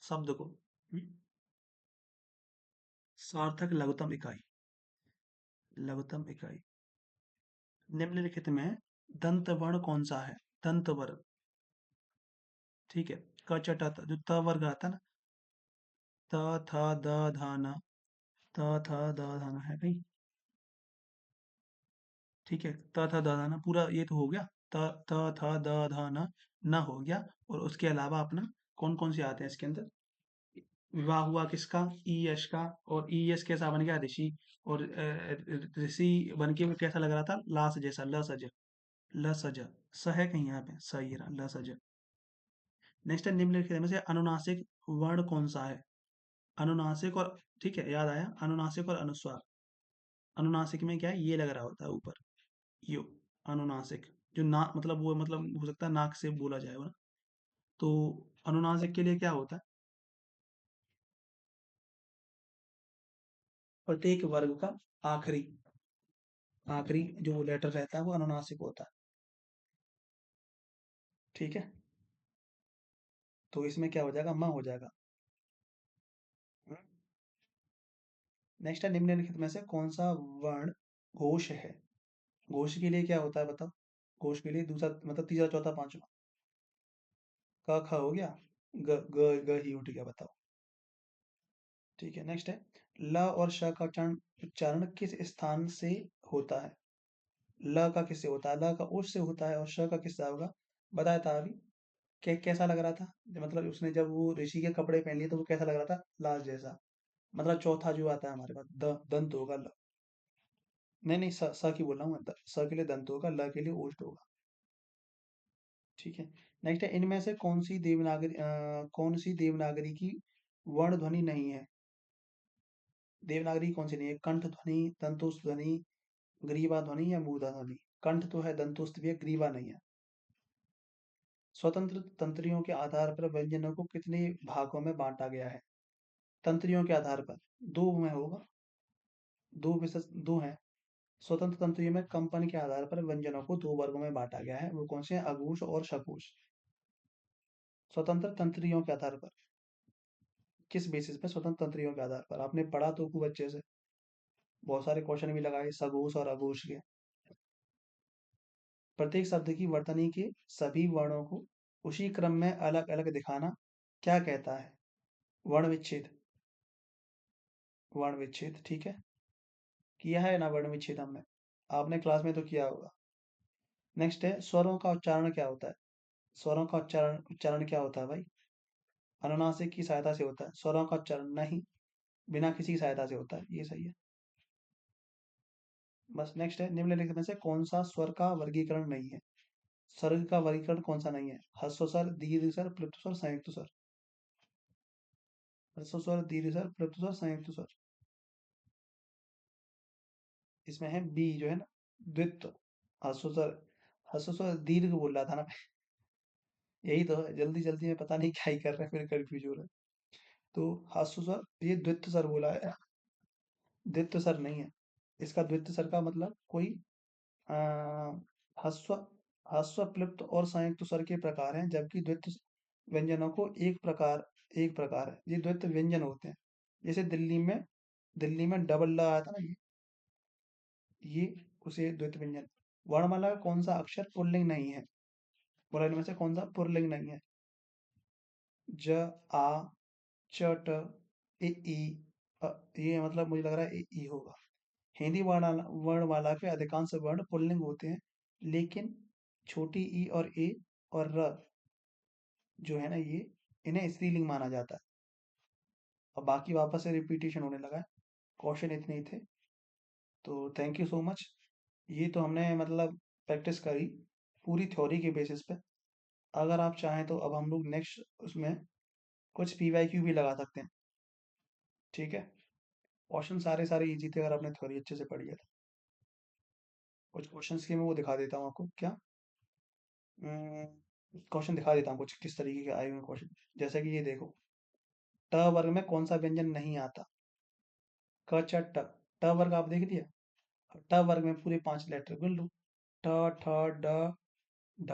शब्द को। सार्थक लघुत्तम इकाई। लघुत्तम इकाई। निम्नलिखित में दंत वर्ण कौन सा है? दंत वर्ण। ठीक है। क च ट थ, जो त वर्ग आता है ना, त थ द ध न, त थ द ध न है कहीं? ठीक है, त थ द ध न पूरा ये तो हो गया। त त थ द ध न हो गया। और उसके अलावा अपना कौन कौन से आते हैं इसके अंदर? विवाह हुआ किसका? ई यश का। और ई यश कैसा बन गया? ऋषि। और ऋषि बन के वो कैसा लग रहा था? लाश जैसा, ल सज। ल सज। स है कहीं यहाँ पे? स ही रहा, ल सज। नेक्स्ट है, निम्नलिखित में से अनुनासिक वर्ण कौन सा है? अनुनासिक और, ठीक है, याद आया, अनुनासिक और अनुस्वार। अनुनासिक में क्या है? ये लग रहा होता है ऊपर, यो। अनुनासिक, जो ना मतलब वो मतलब हो सकता है नाक से बोला जाए वो ना। तो अनुनासिक के लिए क्या होता है? प्रत्येक वर्ग का आखिरी, आखिरी जो लेटर रहता है वो अनुनासिक होता है। ठीक है। तो इसमें क्या हो जाएगा? म हो जाएगा। नेक्स्ट है, निम्नलिखित में से कौन सा वर्ण घोष है? घोष के लिए क्या होता है बताओ? घोष के लिए दूसरा मतलब तीसरा चौथा पांचवा। क ख हो गया, ग ग ग ही उठ गया, बताओ। ठीक है। नेक्स्ट है, ल और श का उच्चारण किस स्थान से होता है? ल का किससे होता है? ल का उस से होता है। और श का किससे होगा? बताया था अभी। कैसा लग रहा था? मतलब उसने जब वो ऋषि के कपड़े पहन लिए तो वो कैसा लग रहा था? लाश जैसा। मतलब चौथा जो आता है हमारे पास, दंत होगा ल। नहीं नहीं, स की बोल रहा हूँ मैं। स के लिए दंत होगा, ल के लिए ओष्ठ होगा। ठीक है। नेक्स्ट है, इनमें से कौन सी देवनागरी की वर्ण ध्वनि नहीं है? देवनागरी कौन सी नहीं है? कंठ ध्वनि, दंतोस्त ध्वनि, ग्रीवा ध्वनि या मूर्धा ध्वनि? कंठ तो है, दंतोस्त भी है, ग्रीवा नहीं है। स्वतंत्र तंत्रियों के आधार पर व्यंजनों को कितने भागों में बांटा गया है? तंत्रियों के आधार पर दो में होगा। दो विशेष दो हैं। स्वतंत्र तंत्रियों में कंपन के आधार पर व्यंजनों को दो वर्गों में बांटा गया है। वो कौन से हैं? अघोष और सघोष। स्वतंत्र तंत्रियों के आधार पर। किस बेसिस पे? स्वतंत्र तंत्रियों के आधार पर। आपने पढ़ा तो खूब अच्छे से, बहुत सारे क्वेश्चन भी लगाए सघोष और अघोष के। प्रत्येक शब्द की वर्तनी के सभी वर्णों को उसी क्रम में अलग अलग दिखाना क्या कहता है? वर्ण विच्छेद। वर्ण विच्छेद, ठीक है। किया है ना वर्ण विच्छेद हमने? आपने क्लास में तो किया होगा। नेक्स्ट है, स्वरों का उच्चारण क्या होता है? स्वरों का उच्चारण उच्चारण क्या होता है भाई? अनुनासिक की सहायता से होता है। स्वरों का उच्चारण नहीं, बिना किसी सहायता से होता है, ये सही है। बस। नेक्स्ट है, निम्नलिखित में से कौन सा स्वर का वर्गीकरण नहीं है? स्वर का वर्गीकरण कौन सा नहीं है? ह्रस्व स्वर, दीर्घ स्वर, प्लुप्त स्वर, संयुक्त स्वर। ह्रस्व स्वर, दीर्घ स्वर, प्लुप्त स्वर, संयुक्त स्वर। इसमें है बी जो है ना, द्वित्व। ह्रस्व स्वर, ह्रस्व स्वर दीर्घ बोल रहा था ना। यही तो है, जल्दी जल्दी में पता नहीं क्या ही कर रहे हैं, फिर कंफ्यूज हो रहा है। तो ह्रस्व स्वर, ये द्वित्व स्वर बोला है, द्वित्व स्वर नहीं है। इसका द्वित्व स्वर का मतलब कोई अ, ह्रस्व, ह्रस्व प्लुप्त और संयुक्त स्वर के प्रकार हैं, जबकि द्वित्व व्यंजनों को एक प्रकार है, ये द्वित्व व्यंजन होते हैं। जैसे दिल्ली में डबल ल आया था ना, ये उसे द्वित्व व्यंजन। वर्णमाला का कौन सा अक्षर पुल्लिंग नहीं है? बोला इनमें से कौन सा पुल्लिंग नहीं है? ज, आ, च, ट, ए, ई, अ, ये मतलब मुझे लग रहा है ए, ई होगा। हिंदी वर्णमाला के अधिकांश वर्ण पुल्लिंग होते हैं, लेकिन छोटी ई और ए और र जो है ना, ये इन्हें स्त्रीलिंग माना जाता है। अब बाकी वापस से रिपीटेशन होने लगा है। क्वेश्चन इतने ही थे। तो थैंक यू सो मच। ये तो हमने मतलब प्रैक्टिस करी पूरी थ्योरी के बेसिस पे। अगर आप चाहें तो अब हम लोग नेक्स्ट उसमें कुछ पीवाईक्यू भी लगा सकते हैं। ठीक है। क्वेश्चन सारे सारे इजी थे अगर आपने थ्योरी अच्छे से पढ़ी है तो। कुछ क्वेश्चंस के मैं वो दिखा देता हूँ आपको। क्या क्वेश्चन दिखा देता हूँ कुछ किस तरीके के आए हुए क्वेश्चन। जैसे कि ये देखो, ट वर्ग में कौन सा व्यंजन नहीं आता? क च ट। ट वर्ग आप देख लिया। अब ट वर्ग में पूरे 5 लेटर गिन लो। ट, ठ, ड, ढ,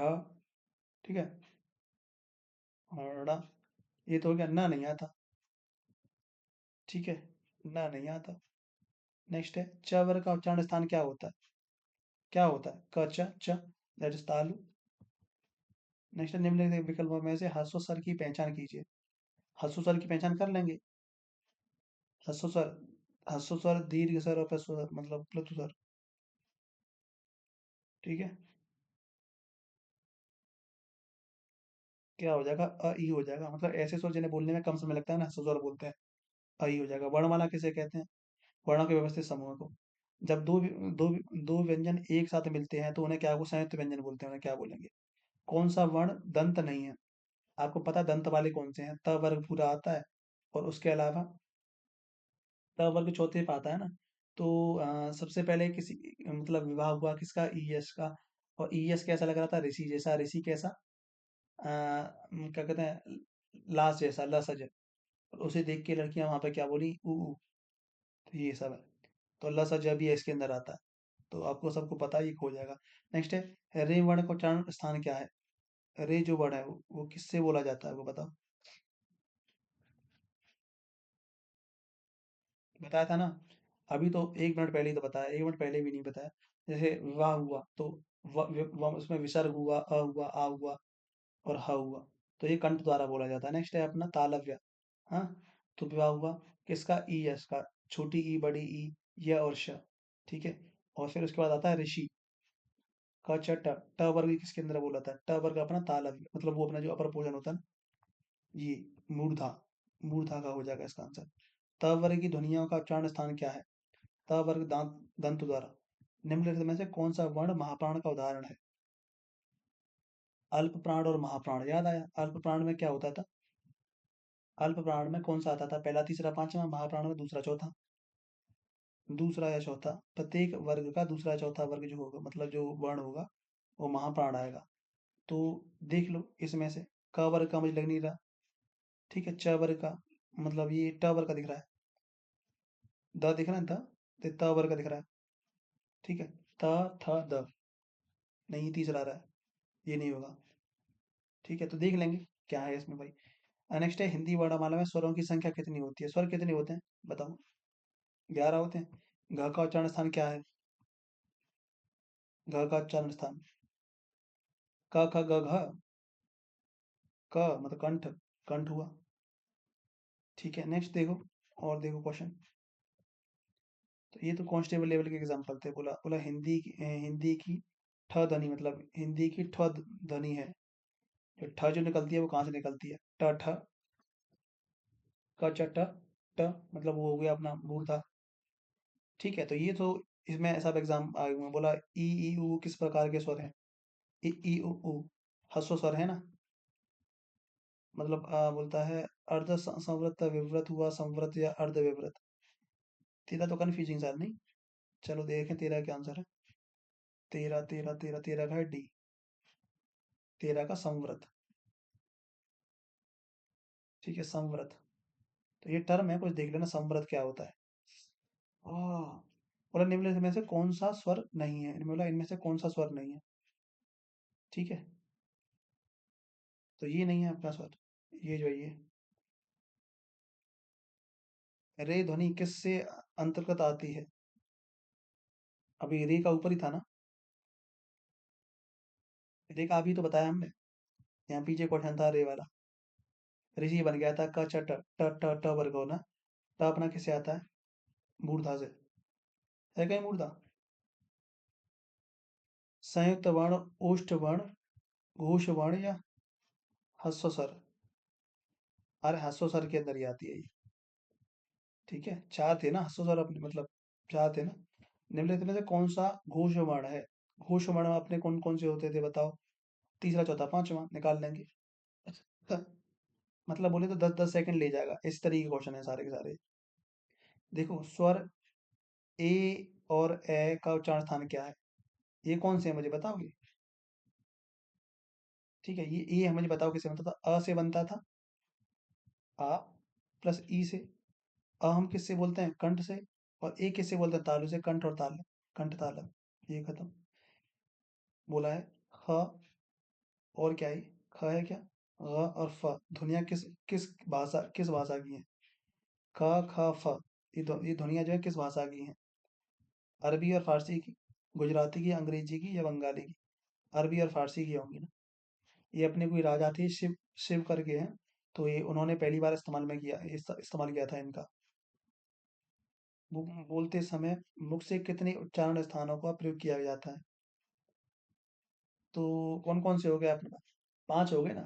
ठीक है, और ड़। ये तो हो गया, ना नहीं आता। ठीक है, ना नहीं आता। नेक्स्ट है च वर्ग का उच्चारण स्थान क्या होता है? क्या होता है? क च च, दैट इज तालु। नेक्स्ट है निम्नलिखित विकल्पों में से ह्रस्व स्वर की पहचान कीजिए। ह्रस्व स्वर की पहचान कर लेंगे। ह्रस्व स्वर, ह्रस्व स्वर, दीर्घ स्वर और ह्रस्व स्वर मतलब प्लुत स्वर। ठीक है, क्या हो जाएगा? अ ई हो जाएगा, मतलब ऐसे स्वर जिन्हें बोलने में कम समय लगता है ना, ह्रस्व स्वर बोलते हैं। अ ई हो जाएगा। वर्णमाला किसे कहते हैं? वर्णों के व्यवस्थित समूह को। जब दो दो व्यंजन एक साथ मिलते हैं तो उन्हें क्या, वो संयुक्त व्यंजन बोलते हैं, उन्हें क्या बोलेंगे? कौन सा वर्ण दंत नहीं है? आपको पता है दंत वाले कौन से हैं? त वर्ग पूरा आता है, और उसके अलावा त वर्ग चौथे पे आता है ना। तो सबसे पहले किसी, मतलब विवाह हुआ किसका? ईयस का। और ईयस कैसा लग रहा था? ऋषि जैसा। ऋषि कैसा? क्या कहते हैं, लाश जैसा, लसज। और उसे देख के लड़कियां वहां पे क्या बोली? ऊ। तो ये सब है। तो लसज भी इसके अंदर आता है। तो आपको सबको पता ही हो जाएगा। नेक्स्ट है रे वर्ण का उच्चारण स्थान क्या है? रे जो वर्ण है वो किससे बोला जाता है, वो बताओ। बताया था ना, अभी तो 1 मिनट पहले ही तो बताया, 1 मिनट पहले भी नहीं बताया। जैसे विवाह हुआ तो उसमें विसर्ग हुआ, अ हुआ, आ हुआ और ह हुआ। तो ये कंठ द्वारा बोला जाता है। नेक्स्ट है अपना तालव्य। हाँ, तो विवाह हुआ किसका? ई यस का। छोटी ई, बड़ी ई, य और श। ठीक है, और फिर उसके बाद आता है ऋषि का। च ट, ट वर्ग किसके अंदर बोला था? ट वर्ग अपना तालव्य, मतलब वो अपना जो अपर पोर्शन होता है ना, ये मूर्धा। मूर्धा का हो जाएगा इसका आंसर। त वर्ग की ध्वनियों का उच्चारण स्थान क्या है? त वर्ग दांत, दंत द्वारा। निम्नलिखित में से कौन सा वर्ण महाप्राण का उदाहरण है? अल्प प्राण और महाप्राण याद आया? अल्प प्राण में क्या होता था? अल्प प्राण में कौन सा आता था? पहला, तीसरा, पांचवा। महाप्राण में दूसरा, चौथा। दूसरा या चौथा। प्रत्येक वर्ग का दूसरा या चौथा वर्ग जो होगा, मतलब जो वर्ण होगा, वो महाप्राण आएगा। तो देख लो इसमें से। क वर्ग का मुझे लग नहीं रहा। ठीक है, च वर्ग का, मतलब ये ट वर्ग का दिख रहा है। द दिख रहा है, द। तो त वर्ग का दिख रहा है। ठीक है, त, थ, द। नहीं, तीसरा आ रहा है, ये नहीं होगा। ठीक है, तो देख लेंगे क्या है इसमें भाई। नेक्स्ट है हिंदी वर्णमाला में स्वरों की संख्या कितनी होती है? स्वर कितने होते हैं बताओ? 11 होते हैं। घ का उच्चारण स्थान क्या है? घ का उच्चारण स्थान क ख ग घ। क मतलब कंठ, कंठ हुआ। ठीक है, नेक्स्ट देखो, और देखो क्वेश्चन। तो ये तो कांस्टेबल लेवल के एग्जांपल थे। बोला बोला हिंदी की ठ ध्वनि, मतलब हिंदी की ठ ध्वनि है। जो ठ जो निकलती है वो कहाँ से निकलती है? ट ठ, क च ट, ट मतलब वो हो गया अपना मूर्धा। ठीक है, तो ये तो इसमें सब एग्जाम बोला ई ई उ किस प्रकार के स्वर हैं? ई ई उ उ ह्रस्व स्वर है ना। मतलब बोलता है अर्ध संवृत, विवृत हुआ, संवृत या अर्ध विवृत। तेरा तो कन्फ्यूजिंग सर नहीं। चलो देखें तेरा क्या आंसर है। तेरा तेरा तेरा तेरा का है डी। तेरा का संवृत। ठीक है, संवृत। तो ये टर्म है, कुछ देख लेना संवृत क्या होता है। हाँ, बोला निम्नलिखित में से कौन सा स्वर नहीं है? बोला इनमें से कौन सा स्वर नहीं है? ठीक है, तो ये नहीं है आपका स्वर। ये जो है ये रे ध्वनि किससे अंतर्गत आती है? अभी रे का ऊपर ही था ना। रे का अभी तो बताया हमने। यहाँ पीछे क्वेश्चन था रे वाला। ऋषि बन गया था क च ट, ट ट ट वर्ग होना। ट अपना किससे आता है? मूर्धा से। है क्या मूर्धा? संयुक्त वर्ण, ओष्ठ वर्ण, घोष वर्ण या ह्रस्व स्वर? अरे ह्रस्व स्वर के अंदर ही आती है ये। ठीक है, चार थे ना ह्रस्व स्वर अपने, मतलब चार थे ना। निम्नलिखित में से कौन सा घोष वर्ण है? घोष वर्ण में अपने कौन कौन से होते थे बताओ? तीसरा, चौथा, पांचवा निकाल लेंगे। अच्छा, मतलब बोले तो 10-10 सेकंड ले जाएगा। इस तरीके के क्वेश्चन है सारे के सारे। देखो स्वर ए और ए का उच्चारण स्थान क्या है? ये कौन से है मुझे बताओगे? ठीक है, ये ए मुझे बताओ किससे बनता था? अ से बनता था। आ प्लस ई से। अ हम किससे बोलते हैं? कंठ से। और ए किससे बोलते हैं? तालु से। कंठ और ताल, कंठ तालव। ये खत्म। बोला है ख, और क्या है? ख है क्या? और फ ध्वनियाँ किस भाषा की हैं? क ख फ, ये ध्वनियाँ जो है किस भाषा की हैं? अरबी और फारसी की, गुजराती की, अंग्रेजी की या बंगाली की? अरबी और फारसी की होंगी ना। ये अपने कोई राजा थे, शिव शिव करके हैं। तो ये उन्होंने पहली बार इस्तेमाल किया था इनका। वो बोलते समय मुख से कितने उच्चारण स्थानों का प्रयोग किया जाता है? तो कौन कौन से हो गए अपने पास? पांच हो गए ना।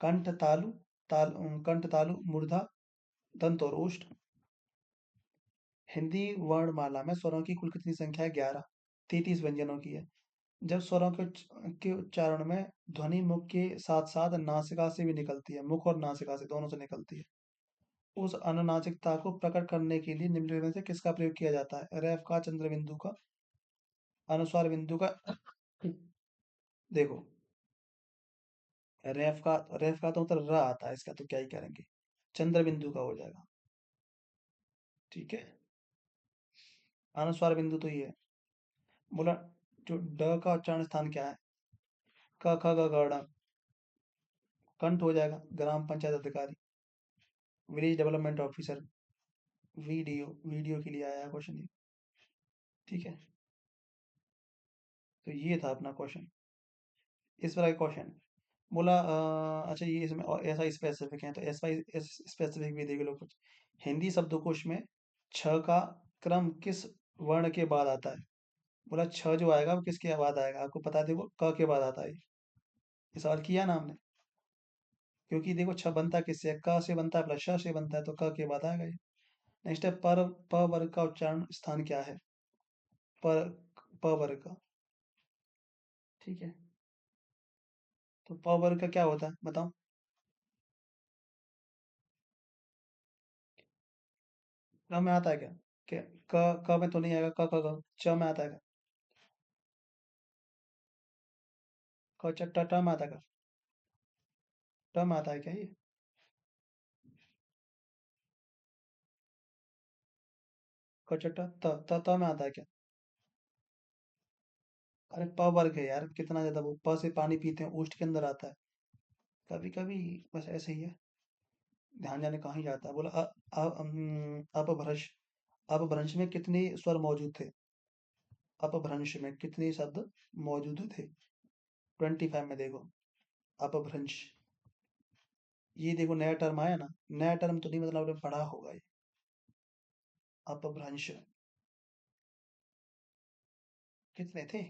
कंठ तालु, कंठ तालु, मूर्धा, दंत और ओष्ठ। हिंदी वर्णमाला में स्वरों की कुल कितनी संख्या है? 11। 33 व्यंजनों की है। जब स्वरों के उच्चारण में ध्वनि मुख के साथ साथ नासिका से भी निकलती है, मुख और नासिका से दोनों से निकलती है, उस अनुनासिकता को प्रकट करने के लिए निम्नलिखित में से किसका प्रयोग किया जाता है? रेफ का, चंद्र बिंदु का, अनुस्वार बिंदु का। देखो, रेफ का तो मतलब र आता है, इसका तो क्या ही करेंगे। चंद्र बिंदु का हो जाएगा। ठीक है। अनुस्वार बिंदु तो ये है। बोला, जो ड का उच्चारण स्थान क्या है? क ख ग घ ड़। कंठ हो जाएगा, ग्राम पंचायत अधिकारी, विलेज डेवलपमेंट ऑफिसर। वीडियो के लिए आया है क्वेश्चन ये। ठीक है। तो ये था अपना क्वेश्चन। इस तरह का क्वेश्चन बोला, अच्छा ये इसमें और ऐसा स्पेसिफिक है, तो ऐसा स्पेसिफिक भी देख लो कुछ। हिंदी शब्दकोश में छ का क्रम किस वर्ण के बाद आता है? बोला छ जो आएगा वो किसके बाद आएगा? आपको पता है, देखो क के बाद आता है। ये सवाल किया ना हमने, क्योंकि देखो छ बनता किससे है? क से बनता है प्लस श से बनता है, तो क के बाद आएगा ये। नेक्स्ट है पर, प वर्ग का उच्चारण स्थान क्या है? पर, प वर्ग का। ठीक है। तो प वर्ग का क्या होता है बताओ? क में आता है क्या? क्या क में तो नहीं आएगा, क ख ग। च में आता है क्या? क च ट ट में आता है क्या? ट में आता है क्या ये? क च ट त में आता है क्या? अरे प वर्ग है यार, कितना ज्यादा वो प से पानी पीते हैं, ऊष्ट के अंदर आता है। कभी कभी बस ऐसे ही है, ध्यान जाने कहाँ ही जाता है। बोला अपभ्रंश, अपभ्रंश में कितने स्वर मौजूद थे? अपभ्रंश में कितने शब्द मौजूद थे? 25 में देखो, अपभ्रंश। ये देखो नया टर्म आया ना, नया टर्म तो नहीं, मतलब आपने पढ़ा होगा ये। अपभ्रंश कितने थे?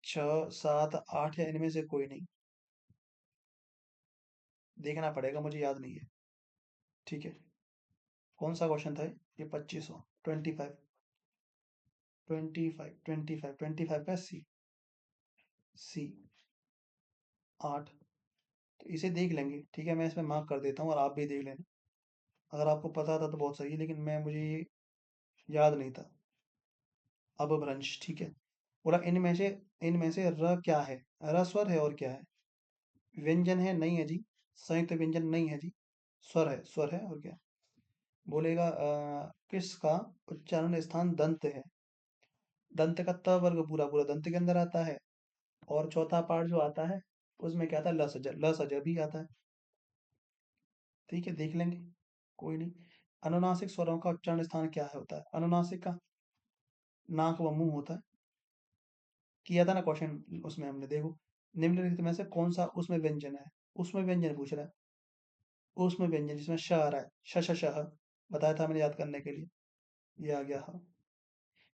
6, 7, 8 या इनमें से कोई नहीं? देखना पड़ेगा, मुझे याद नहीं है। ठीक है। कौन सा क्वेश्चन था ये? 25वां, 25, 25 का सी, सी 8। तो इसे देख लेंगे, ठीक है, मैं इसमें मार्क कर देता हूँ और आप भी देख लेना। अगर आपको पता था तो बहुत सही है, लेकिन मुझे ये याद नहीं था। अपभ्रंश, ठीक है। बोला इनमें से र क्या है? र स्वर है और क्या है? व्यंजन है? नहीं है जी। संयुक्त व्यंजन नहीं है जी। स्वर है और क्या? बोलेगा किसका उच्चारण स्थान दंत है? दंत का त वर्ग पूरा पूरा दंत के अंदर आता है, और चौथा पार्ट जो आता है उसमें क्या आता है? लसज भी आता है। ठीक है, देख लेंगे, कोई नहीं। अनुनासिक स्वरों का उच्चारण स्थान क्या है होता है? अनुनासिक का नाक व मुंह होता है। किया था ना क्वेश्चन उसमें हमने, देखो, निम्नलिखित में से कौन सा उसमें व्यंजन है? उसमें व्यंजन पूछ रहा है। उसमें व्यंजन जिसमें श आ रहा है, श बताया था मैंने याद करने के लिए। ये आ गया हाँ।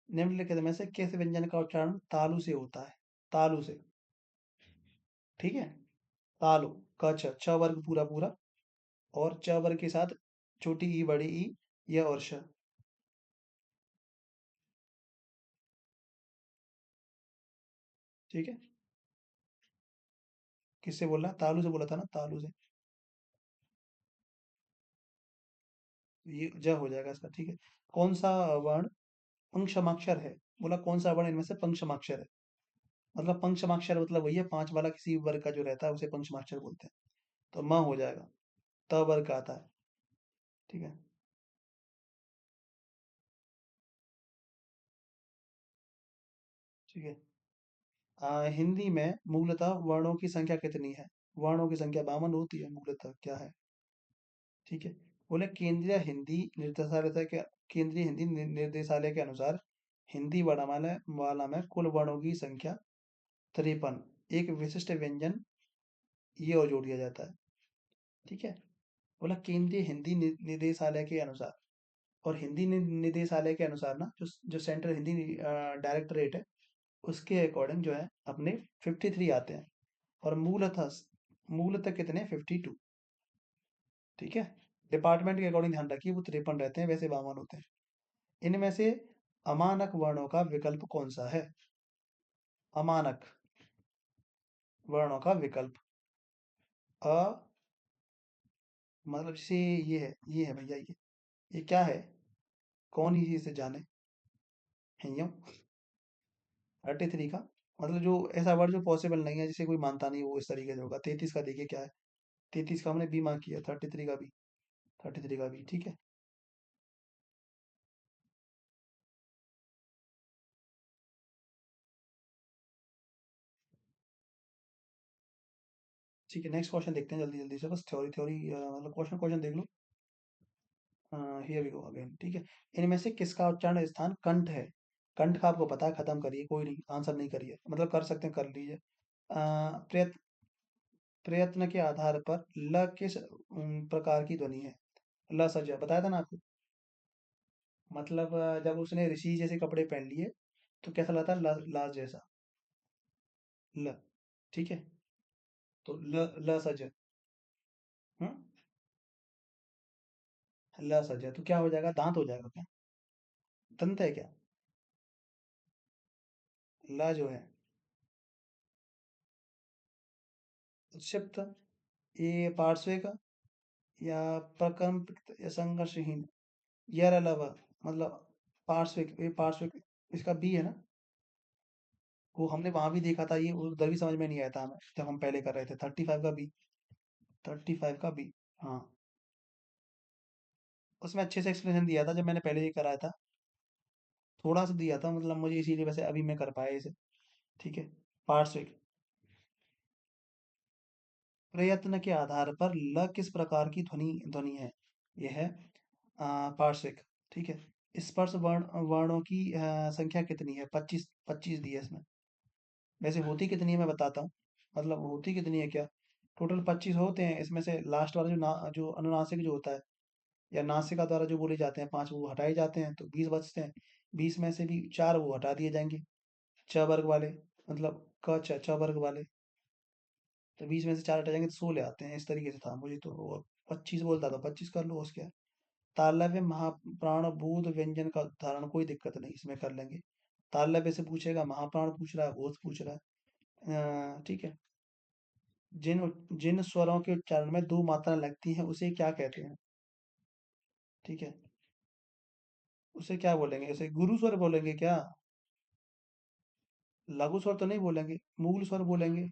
निम्नलिखित में से किस व्यंजन का उच्चारण तालु से होता है? तालु से। ठीक है। तालु, क छ, छ वर्ग पूरा पूरा, और च वर्ग के साथ छोटी ई बड़ी ई, य और श। ठीक है। किससे बोल रहा है? तालु से बोला था ना, तालु से। ये ज हो जाएगा इसका। ठीक है। कौन सा वर्ण पंचमाक्षर है? बोला कौन सा वर्ण इनमें से पंचमाक्षर है? मतलब पंचमाक्षर मतलब वही है, पांच वाला किसी वर्ग का जो रहता है उसे पंचमाक्षर बोलते हैं। तो म हो जाएगा, त वर्ग का आता है। ठीक है। ठीक है। हिंदी में मूलतः वर्णों की संख्या कितनी है? वर्णों की संख्या 52 होती है, मूलतः क्या है? ठीक है। बोले केंद्रीय हिंदी निर्देशालय के अनुसार हिंदी वर्णमाला में कुल वर्णों की संख्या 53। एक विशिष्ट व्यंजन ये और जोड़ दिया जाता है। ठीक है। बोला केंद्रीय हिंदी निदेशालय के अनुसार, और हिंदी निदेशालय के अनुसार ना, जो जो सेंट्रल हिंदी डायरेक्टरेट है, उसके अकॉर्डिंग जो है अपने 53 आते हैं। और मूलतः मूलतः कितने? 52। ठीक है। डिपार्टमेंट के अकॉर्डिंग ध्यान रखिए, वो 53 रहते हैं, वैसे 52 होते हैं। इनमें से अमानक वर्णों का विकल्प कौन सा है? अमानक वर्णों का विकल्प। अ मतलब जैसे ये है भैया, ये क्या है? कौन ही इसे जाने? है यूं 33 का मतलब जो ऐसा वर्ड जो पॉसिबल नहीं है, जिसे कोई मानता नहीं, वो इस तरीके से होगा। 33 का देखिए क्या है। 33 का हमने बी मार्क किया, 33 का भी, 33 का भी। ठीक है। ठीक है, नेक्स्ट क्वेश्चन देखते हैं जल्दी जल्दी से, बस थ्योरी थ्योरी मतलब क्वेश्चन क्वेश्चन देख लो। Here we go again. ठीक है। इनमें से किसका उच्चारण स्थान कंठ है? कंठ का आपको पता है, खत्म करिए, कोई नहीं, आंसर नहीं करिए, मतलब कर सकते हैं, कर लीजिए। प्रयत्न प्रयत्न के आधार पर ल किस प्रकार की ध्वनि है? ल सजा बताया था ना आपको। मतलब जब उसने ऋषि जैसे कपड़े पहन लिए तो कैसा लगता है? लाश जैसा। ल। ठीक है। तो ल सज। हम्म। ल सज तो क्या हो जाएगा? दांत हो जाएगा क्या? दंत है क्या? ल जो है क्षिप्त, ये पार्श्विक, या प्रकंपित, या संघर्षहीन, या लव, मतलब पार्श्विक, ये पार्श्विक, इसका बी है ना। वो हमने वहां भी देखा था, ये उधर भी समझ में नहीं आया था हमें जब हम पहले कर रहे थे। 35 का बी। 35 का बी। हाँ। उसमें अच्छे से एक्सप्लेनेशन दिया था जब मैंने पहले ये कराया था। थोड़ा सा दिया था, मतलब मुझे इसीलिए वैसे अभी मैं कर पाया इसे। ठीक है। पार्श्विक। प्रयत्न के आधार पर ल किस प्रकार की ध्वनि ध्वनि है? यह है पार्श्विक। ठीक है। स्पर्श वर्णों की संख्या कितनी है? 25। 25 दी है इसमें। वैसे होती कितनी है मैं बताता हूँ। मतलब होती कितनी है क्या? टोटल 25 होते हैं, इसमें से लास्ट वाला जो अनुनासिक जो होता है, या नासिका द्वारा जो बोले जाते हैं, 5 वो हटाए जाते हैं, तो 20 बचते हैं। 20 में से भी 4 वो हटा दिए जाएंगे, च वर्ग वाले, मतलब क च च वर्ग वाले। तो 20 में से 4 हट जाएंगे तो 16 आते हैं। इस तरीके से था, मुझे तो वो 25 बोलता था, 25 कर लो, उसके तालव्य महाप्राण बोध व्यंजन का उदाहरण, कोई दिक्कत नहीं, इसमें कर लेंगे। तालव्य से पूछेगा, महाप्राण पूछ रहा है, बोध पूछ रहा है। ठीक है। जिन जिन स्वरों के उच्चारण में दो मात्रा लगती हैं उसे क्या कहते हैं? ठीक है। उसे क्या बोलेंगे? उसे गुरु स्वर बोलेंगे क्या? लघु स्वर तो नहीं बोलेंगे, मूल स्वर बोलेंगे,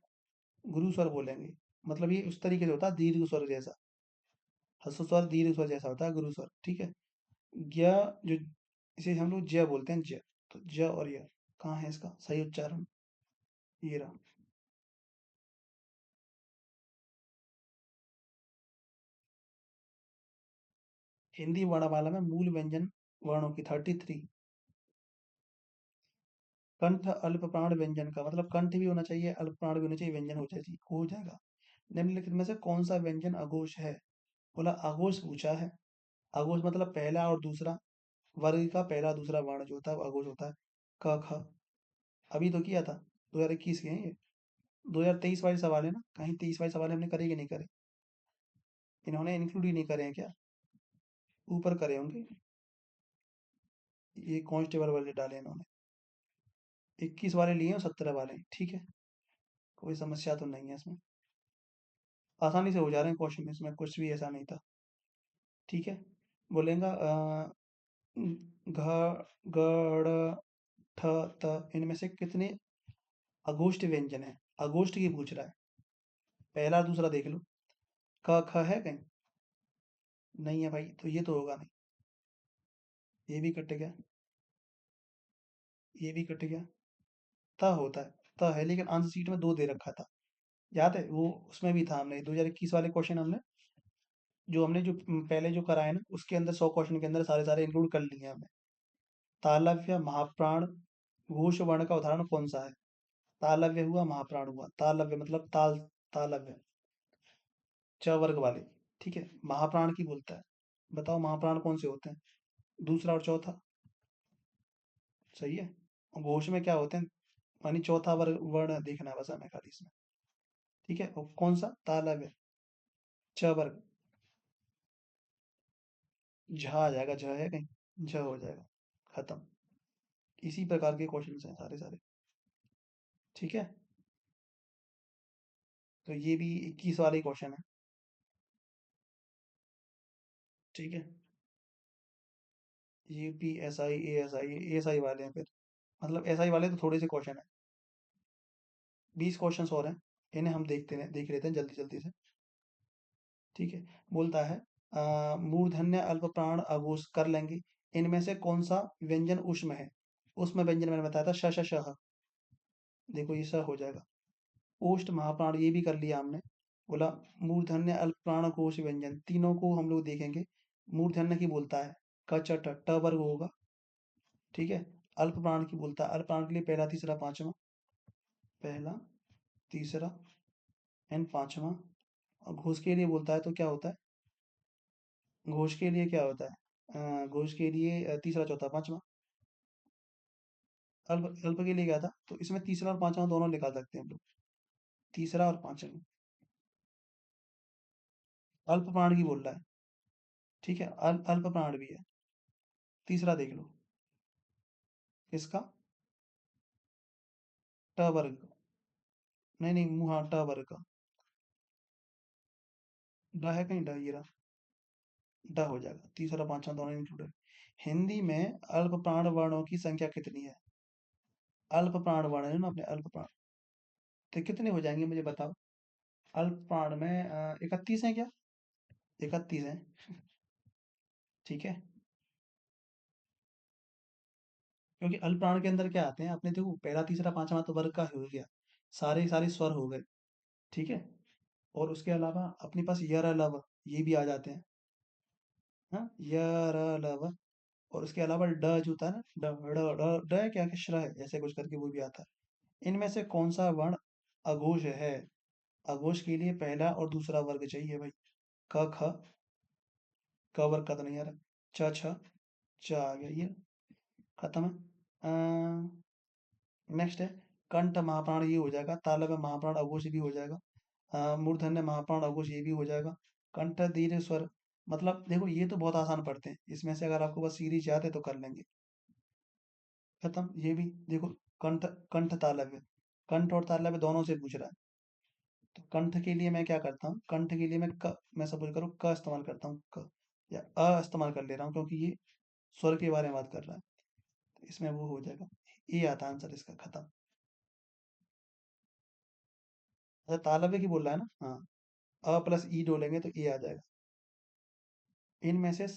गुरु स्वर बोलेंगे। मतलब ये उस तरीके से होता है, दीर्घ स्वर जैसा। ह्रस्व स्वर दीर्घ स्वर जैसा होता है गुरु स्वर। ठीक है। ज्ञ, जो इसे हम लोग ज बोलते हैं, ज। तो ज और य कहाँ है इसका सही उच्चारण? ये रहा। हिंदी वर्णमाला में मूल व्यंजन वर्णों की 33। कंठ अल्प प्राण व्यंजन का मतलब कंठ भी होना चाहिए, अल्प प्राण भी होना चाहिए, व्यंजन हो जाएगा। निम्नलिखित में से कौन सा व्यंजन अघोष है? बोला अघोष पूछा है। अघोष मतलब पहला और दूसरा वर्ग का पहला दूसरा वर्ण जो होता है वो अघोष होता है। क ख अभी तो किया था, 2021 के हैं ये। 2023 वाले सवाल है ना, कहीं 23 वाले सवाल हमने करे कि नहीं करे? इन्होंने इंक्लूड ही नहीं करे हैं क्या? ऊपर करे होंगे, ये कांस्टेबल वाले डाले इन्होंने। 21 वाले लिए और 17 वाले, ठीक है। कोई समस्या तो नहीं है इसमें, आसानी से हो जा रहे हैं क्वेश्चन, इसमें कुछ भी ऐसा नहीं था। ठीक है। बोलेगा घ, गड़, ठ, त, इनमें से कितने अगोष्ठ व्यंजन है? अगोष्ठ की पूछ रहा है। पहला दूसरा देख लो। क ख है कहीं? नहीं है भाई, तो ये तो होगा नहीं। ये भी कट गया, ये भी कट गया। त होता है। त है, लेकिन आंसर शीट में 2 दे रखा था। याद है? वो उसमें भी था, हमने 2021 वाले क्वेश्चन हमने जो हमने जो पहले जो कराए ना, उसके अंदर 100 क्वेश्चन के अंदर सारे इंक्लूड कर लिए हमने। तालव्य, महाप्राण, घोष वर्ण का उदाहरण कौन सा है? तालव्य हुआ, महाप्राण हुआ। तालव्य मतलब ताल, तालव्य, च वर्ग वाले। ठीक है, महाप्राण की बोलता है। बताओ महाप्राण कौन से होते हैं? दूसरा और चौथा। सही है। और घोष में क्या होते हैं? मानी चौथा वर्ग वर्ण देखना है बस हमें खाली इसमें। ठीक है, और कौन सा? तालव्य, च वर्ग। झ आ जाएगा, झ है कहीं? झ हो जाएगा। खत्म। इसी प्रकार के क्वेश्चन हैं सारे सारे। ठीक है, तो ये भी 21 वाले क्वेश्चन है। ठीक है, UP S I A S I वाले हैं फिर। मतलब एस आई वाले तो थोड़े से क्वेश्चन है, 20 क्वेश्चन और हैं। इन्हें हम देख लेते हैं जल्दी जल्दी से। ठीक है, बोलता है मूर्धन्य अल्प प्राण आघोष कर लेंगे, इनमें से कौन सा व्यंजन उष्म है? उष्म व्यंजन मैंने बताया था, श श श ह। देखो ये स हो जाएगा। ओष्ठ महाप्राण ये भी कर लिया हमने। बोला मूर्धन्य अल्प प्राण कोश व्यंजन, तीनों को हम लोग देखेंगे। मूर्धन्य की बोलता है क च ट, ट वर्ग होगा। ठीक है, अल्प प्राण की बोलता है, अल्प प्राण के लिए पहला तीसरा पांचवा, पहला तीसरा एंड पांचवा। और घोष के लिए बोलता है तो क्या होता है? घोष के लिए क्या होता है? घोष के लिए तीसरा चौथा पांचवा। अल्प अल्प के लिए क्या था? तो इसमें तीसरा और पांचवा दोनों निकाल सकते हैं हम लोग। तीसरा और पांचवा। अल्प प्राण की बोल रहा है। ठीक है, अल्प प्राण भी है। तीसरा देख लो। इसका ट वर्ग का। नहीं नहीं, मुंह, हाँ, ट वर्ग का। ड है कहीं? ड ये रहा। ड हो जाएगा, तीसरा पांचवा दोनों इंक्लूडेड। हिंदी में अल्प प्राण वर्णों की संख्या कितनी है? अल्प प्राण वर्ण है ना अपने, अल्प प्राण। तो कितने हो जाएंगे मुझे बताओ? अल्प प्राण में 31 है क्या? 31 है। ठीक है, क्योंकि अल्प प्राण के अंदर क्या आते हैं अपने, देखो पहला तीसरा पांचवा तो वर्ग का ही हो गया, सारे सारे स्वर हो गए। ठीक है, और उसके अलावा अपने पास यर लव ये भी आ जाते हैं। हाँ, यर लव। और उसके अलावा ड जो होता है ना, ड ड ड ड है क्या कि श्र है, ऐसे कुछ करके वो भी आता है। इनमें से कौन सा वर्ण अघोष है? अघोष के लिए पहला और दूसरा वर्ग चाहिए भाई। क ख, क वर्ग का तो नहीं आ रहा। च छ, च आ गया ये। खत्म है। नेक्स्ट है कंठ महाप्राण, ये हो जाएगा। तालव्य महाप्राण अघोष भी हो जाएगा। मूर्धन्य महाप्राण अघोष ये भी हो जाएगा। कंठ दीर्घ स्वर, मतलब देखो ये तो बहुत आसान पढ़ते हैं, इसमें से अगर आपको बस सीरीज याद है तो कर लेंगे। खत्म, ये भी देखो। कंठ, कंठ तालव्य, कंठ और तालव्य दोनों से पूछ रहा है। तो कंठ के लिए मैं क्या करता हूँ? कंठ के लिए मैं सपोज करो क इस्तेमाल करता हूँ, क या अ इस्तेमाल कर ले रहा हूँ, क्योंकि ये स्वर के बारे में बात कर रहा है। तो इसमें वो हो जाएगा, ये आता है आंसर इसका। खत्म। अच्छा, तालव्य की बोल रहा है ना? हाँ, अ प्लस ई डोलेंगे तो ए आ जाएगा। इनमें से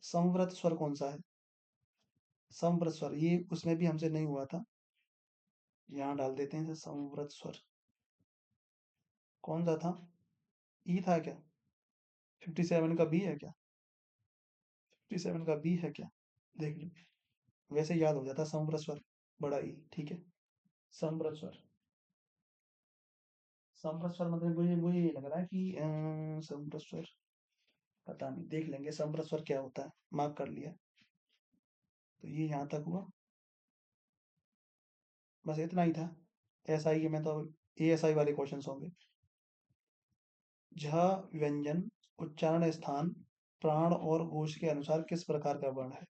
समव्रत स्वर कौन सा है? समव्रत स्वर ये उसमें भी हमसे नहीं हुआ था, यहाँ डाल देते हैं इसे। समव्रत स्वर कौन सा था? ई था क्या? 57 का बी है क्या? 57 का बी है क्या? देख लो, वैसे याद हो जाता समव्रत स्वर, बड़ा ई। ठीक है, समव्रत स्वर। समव्रत स्वर मतलब मुझे मुझे ये लग रहा है कि समव्रत स्वर, पता नहीं, देख लेंगे समव्रत स्वर क्या होता है। मार्क कर लिया। तो ये यहाँ तक हुआ, बस इतना ही था। एसआई के में तो एएसआई वाले क्वेश्चंस होंगे। झ व्यंजन उच्चारण स्थान प्राण और घोष के अनुसार किस प्रकार का वर्ण है?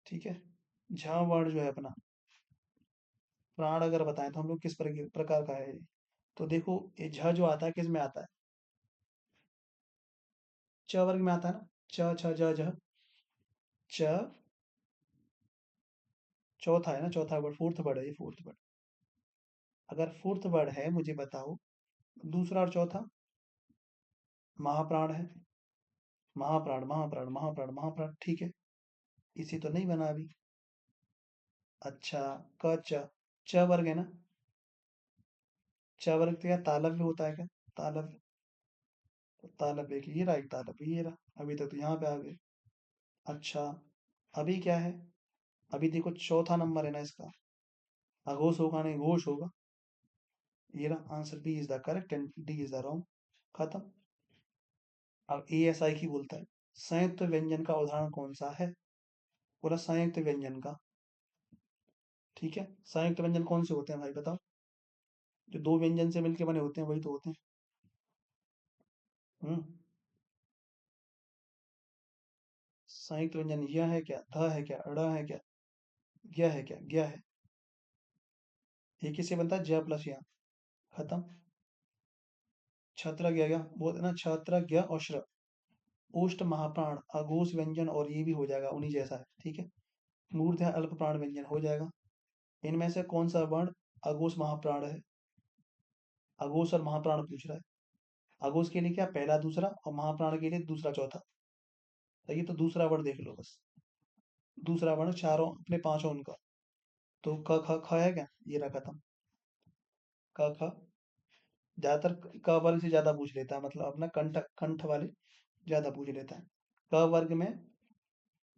ठीक है, झ वर्ण जो है अपना, प्राण अगर बताएं तो हम लोग किस प्रकार का है? तो देखो ये झ जो आता है किस में आता है? च वर्ग में आता है ना। च छ ज झ। च चौथा है ना, चौथा वर्ड, फोर्थ वर्ड है ये, फोर्थ वर्ड। अगर फोर्थ वर्ड है मुझे बताओ, दूसरा और चौथा महाप्राण है। महाप्राण महाप्राण महाप्राण महाप्राण, ठीक है। इसी तो नहीं बना अभी। अच्छा, क च, च वर्ग है ना? च वर्ग तो क्या तालव्य होता है क्या? तालव्य। तो तालव्य एक ये रहा, एक तालव्य ये रहा, अभी तक तो यहाँ पे आ गए। अच्छा, अभी क्या है? अभी देखो चौथा नंबर है ना इसका, अघोष होगा नहीं घोष होगा। ये रहा answer, B is the correct and D is the wrong. खत्म। अब ए एस आई की बोलता है, संयुक्त व्यंजन का उदाहरण कौन सा है? बोला संयुक्त व्यंजन का। ठीक है, संयुक्त व्यंजन कौन से होते हैं भाई बताओ? जो दो व्यंजन से मिलके बने होते हैं वही तो होते हैं। हम्म। संयुक्त व्यंजन यह है क्या, ध है क्या, ड़ है क्या, य है क्या, ज्ञ है? ये किससे बनता है? ज प्लस या। खत्म। छत्र ज्ञ, बोलते ना छत्र ज्ञ और श्र। ओष्ठ महाप्राण अघोष व्यंजन, और ये भी हो जाएगा उन्हीं जैसा है। ठीक है, मूर्धन्य अल्प प्राण व्यंजन हो जाएगा। इनमें से कौन सा वर्ण अघोष महाप्राण है? अघोष और महाप्राण पूछ रहा है। अघोष के लिए क्या, पहला दूसरा, और महाप्राण के लिए दूसरा चौथा। तो ये तो दूसरा वर्ण देख लो बस। दूसरा वर्ण चारों अपने पांचों उनका। तो क ख ख है क्या, ये रहा खत्म। क ख। ज्यादातर क वर्ग से ज्यादा पूछ लेता है, मतलब अपना कंठ कंठ वाले ज्यादा पूछ लेता है। क वर्ग में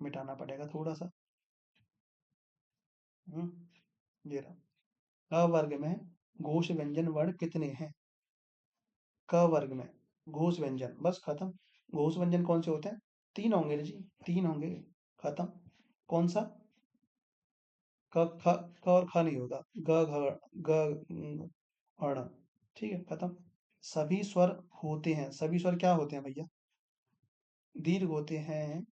मिटाना पड़ेगा थोड़ा सा। ये रहा। क वर्ग में घोष व्यंजन वर्ण कितने हैं? क वर्ग में घोष व्यंजन, बस खत्म। घोष व्यंजन कौन से होते हैं? तीन होंगे जी, तीन होंगे। खत्म। कौन सा? क ख, क और ख नहीं होगा। ग घ ग अण। ठीक है, खत्म। सभी स्वर होते हैं, सभी स्वर क्या होते हैं भैया? दीर्घ होते हैं,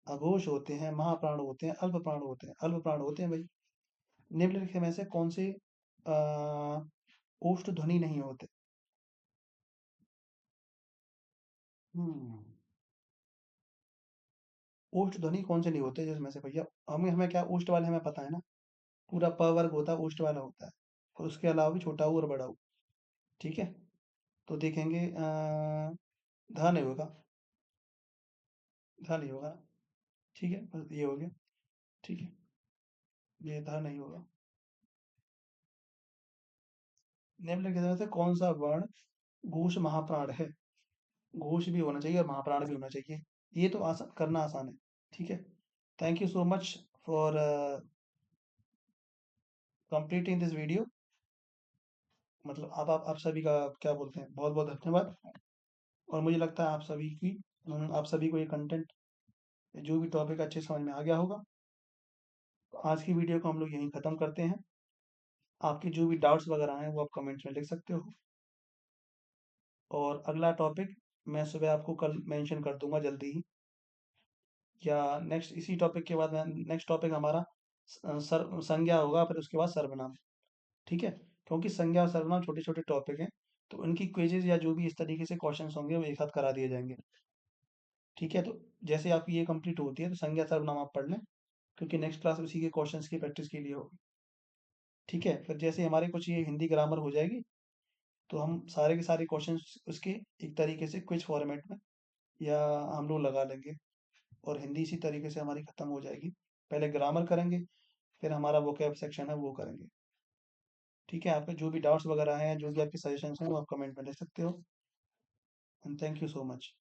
अघोष होते हैं, महाप्राण होते हैं, अल्प प्राण होते हैं। अल्प प्राण होते हैं भाई। निम्नलिखित में से कौन से आ, ओष्ठ ध्वनि नहीं होते? हम्म। ओष्ठ ध्वनि कौन से नहीं होते जिसमें से भैया? हमें हमें क्या ओष्ठ वाले हमें पता है ना, पूरा प वर्ग होता है ओष्ठ वाला होता है, और उसके अलावा भी छोटा ऊ और बड़ा ऊ। ठीक है, तो देखेंगे ध नहीं होगा, ध नहीं होगा। ठीक है, बस ये हो गया। ठीक है, ये ध नहीं होगा। निम्नलिखित में से कौन सा वर्ण घोष महाप्राण है? घोष भी होना चाहिए और महाप्राण भी होना चाहिए। ये तो आसान करना, आसान है। ठीक है, thank you so much for completing this video. मतलब आप सभी का क्या बोलते हैं, बहुत बहुत धन्यवाद। और मुझे लगता है आप सभी की आप सभी को ये कंटेंट, जो भी टॉपिक अच्छे समझ में आ गया होगा। तो आज की वीडियो को हम लोग यहीं ख़त्म करते हैं। आपके जो भी डाउट्स वगैरह हैं वो आप कमेंट्स में लिख सकते हो, और अगला टॉपिक मैं सुबह आपको कल मेंशन कर दूंगा जल्दी ही, या नेक्स्ट इसी टॉपिक के बाद नेक्स्ट टॉपिक हमारा संज्ञा होगा, फिर उसके बाद सर्वनाम। ठीक है, क्योंकि संज्ञा और सर्वनाम छोटे छोटे टॉपिक हैं, तो उनकी क्विजेज या जो भी इस तरीके से क्वेश्चंस होंगे वो एक साथ करा दिए जाएंगे। ठीक है, तो जैसे आपकी ये कंप्लीट होती है तो संज्ञा सर्वनाम आप पढ़ लें, क्योंकि नेक्स्ट क्लास उसी के क्वेश्चंस की प्रैक्टिस के लिए होगी। ठीक है, फिर जैसे हमारे कुछ ये हिंदी ग्रामर हो जाएगी, तो हम सारे के सारे क्वेश्चंस उसके एक तरीके से क्विज फॉर्मेट में या हम लोग लगा लेंगे, और हिंदी इसी तरीके से हमारी खत्म हो जाएगी। पहले ग्रामर करेंगे, फिर हमारा वोकैब सेक्शन है वो करेंगे। ठीक है, आपके जो भी डाउट्स वगैरह हैं, जो भी आपके सजेशंस हैं, वो आप कमेंट में लिख सकते हो। And thank you so much.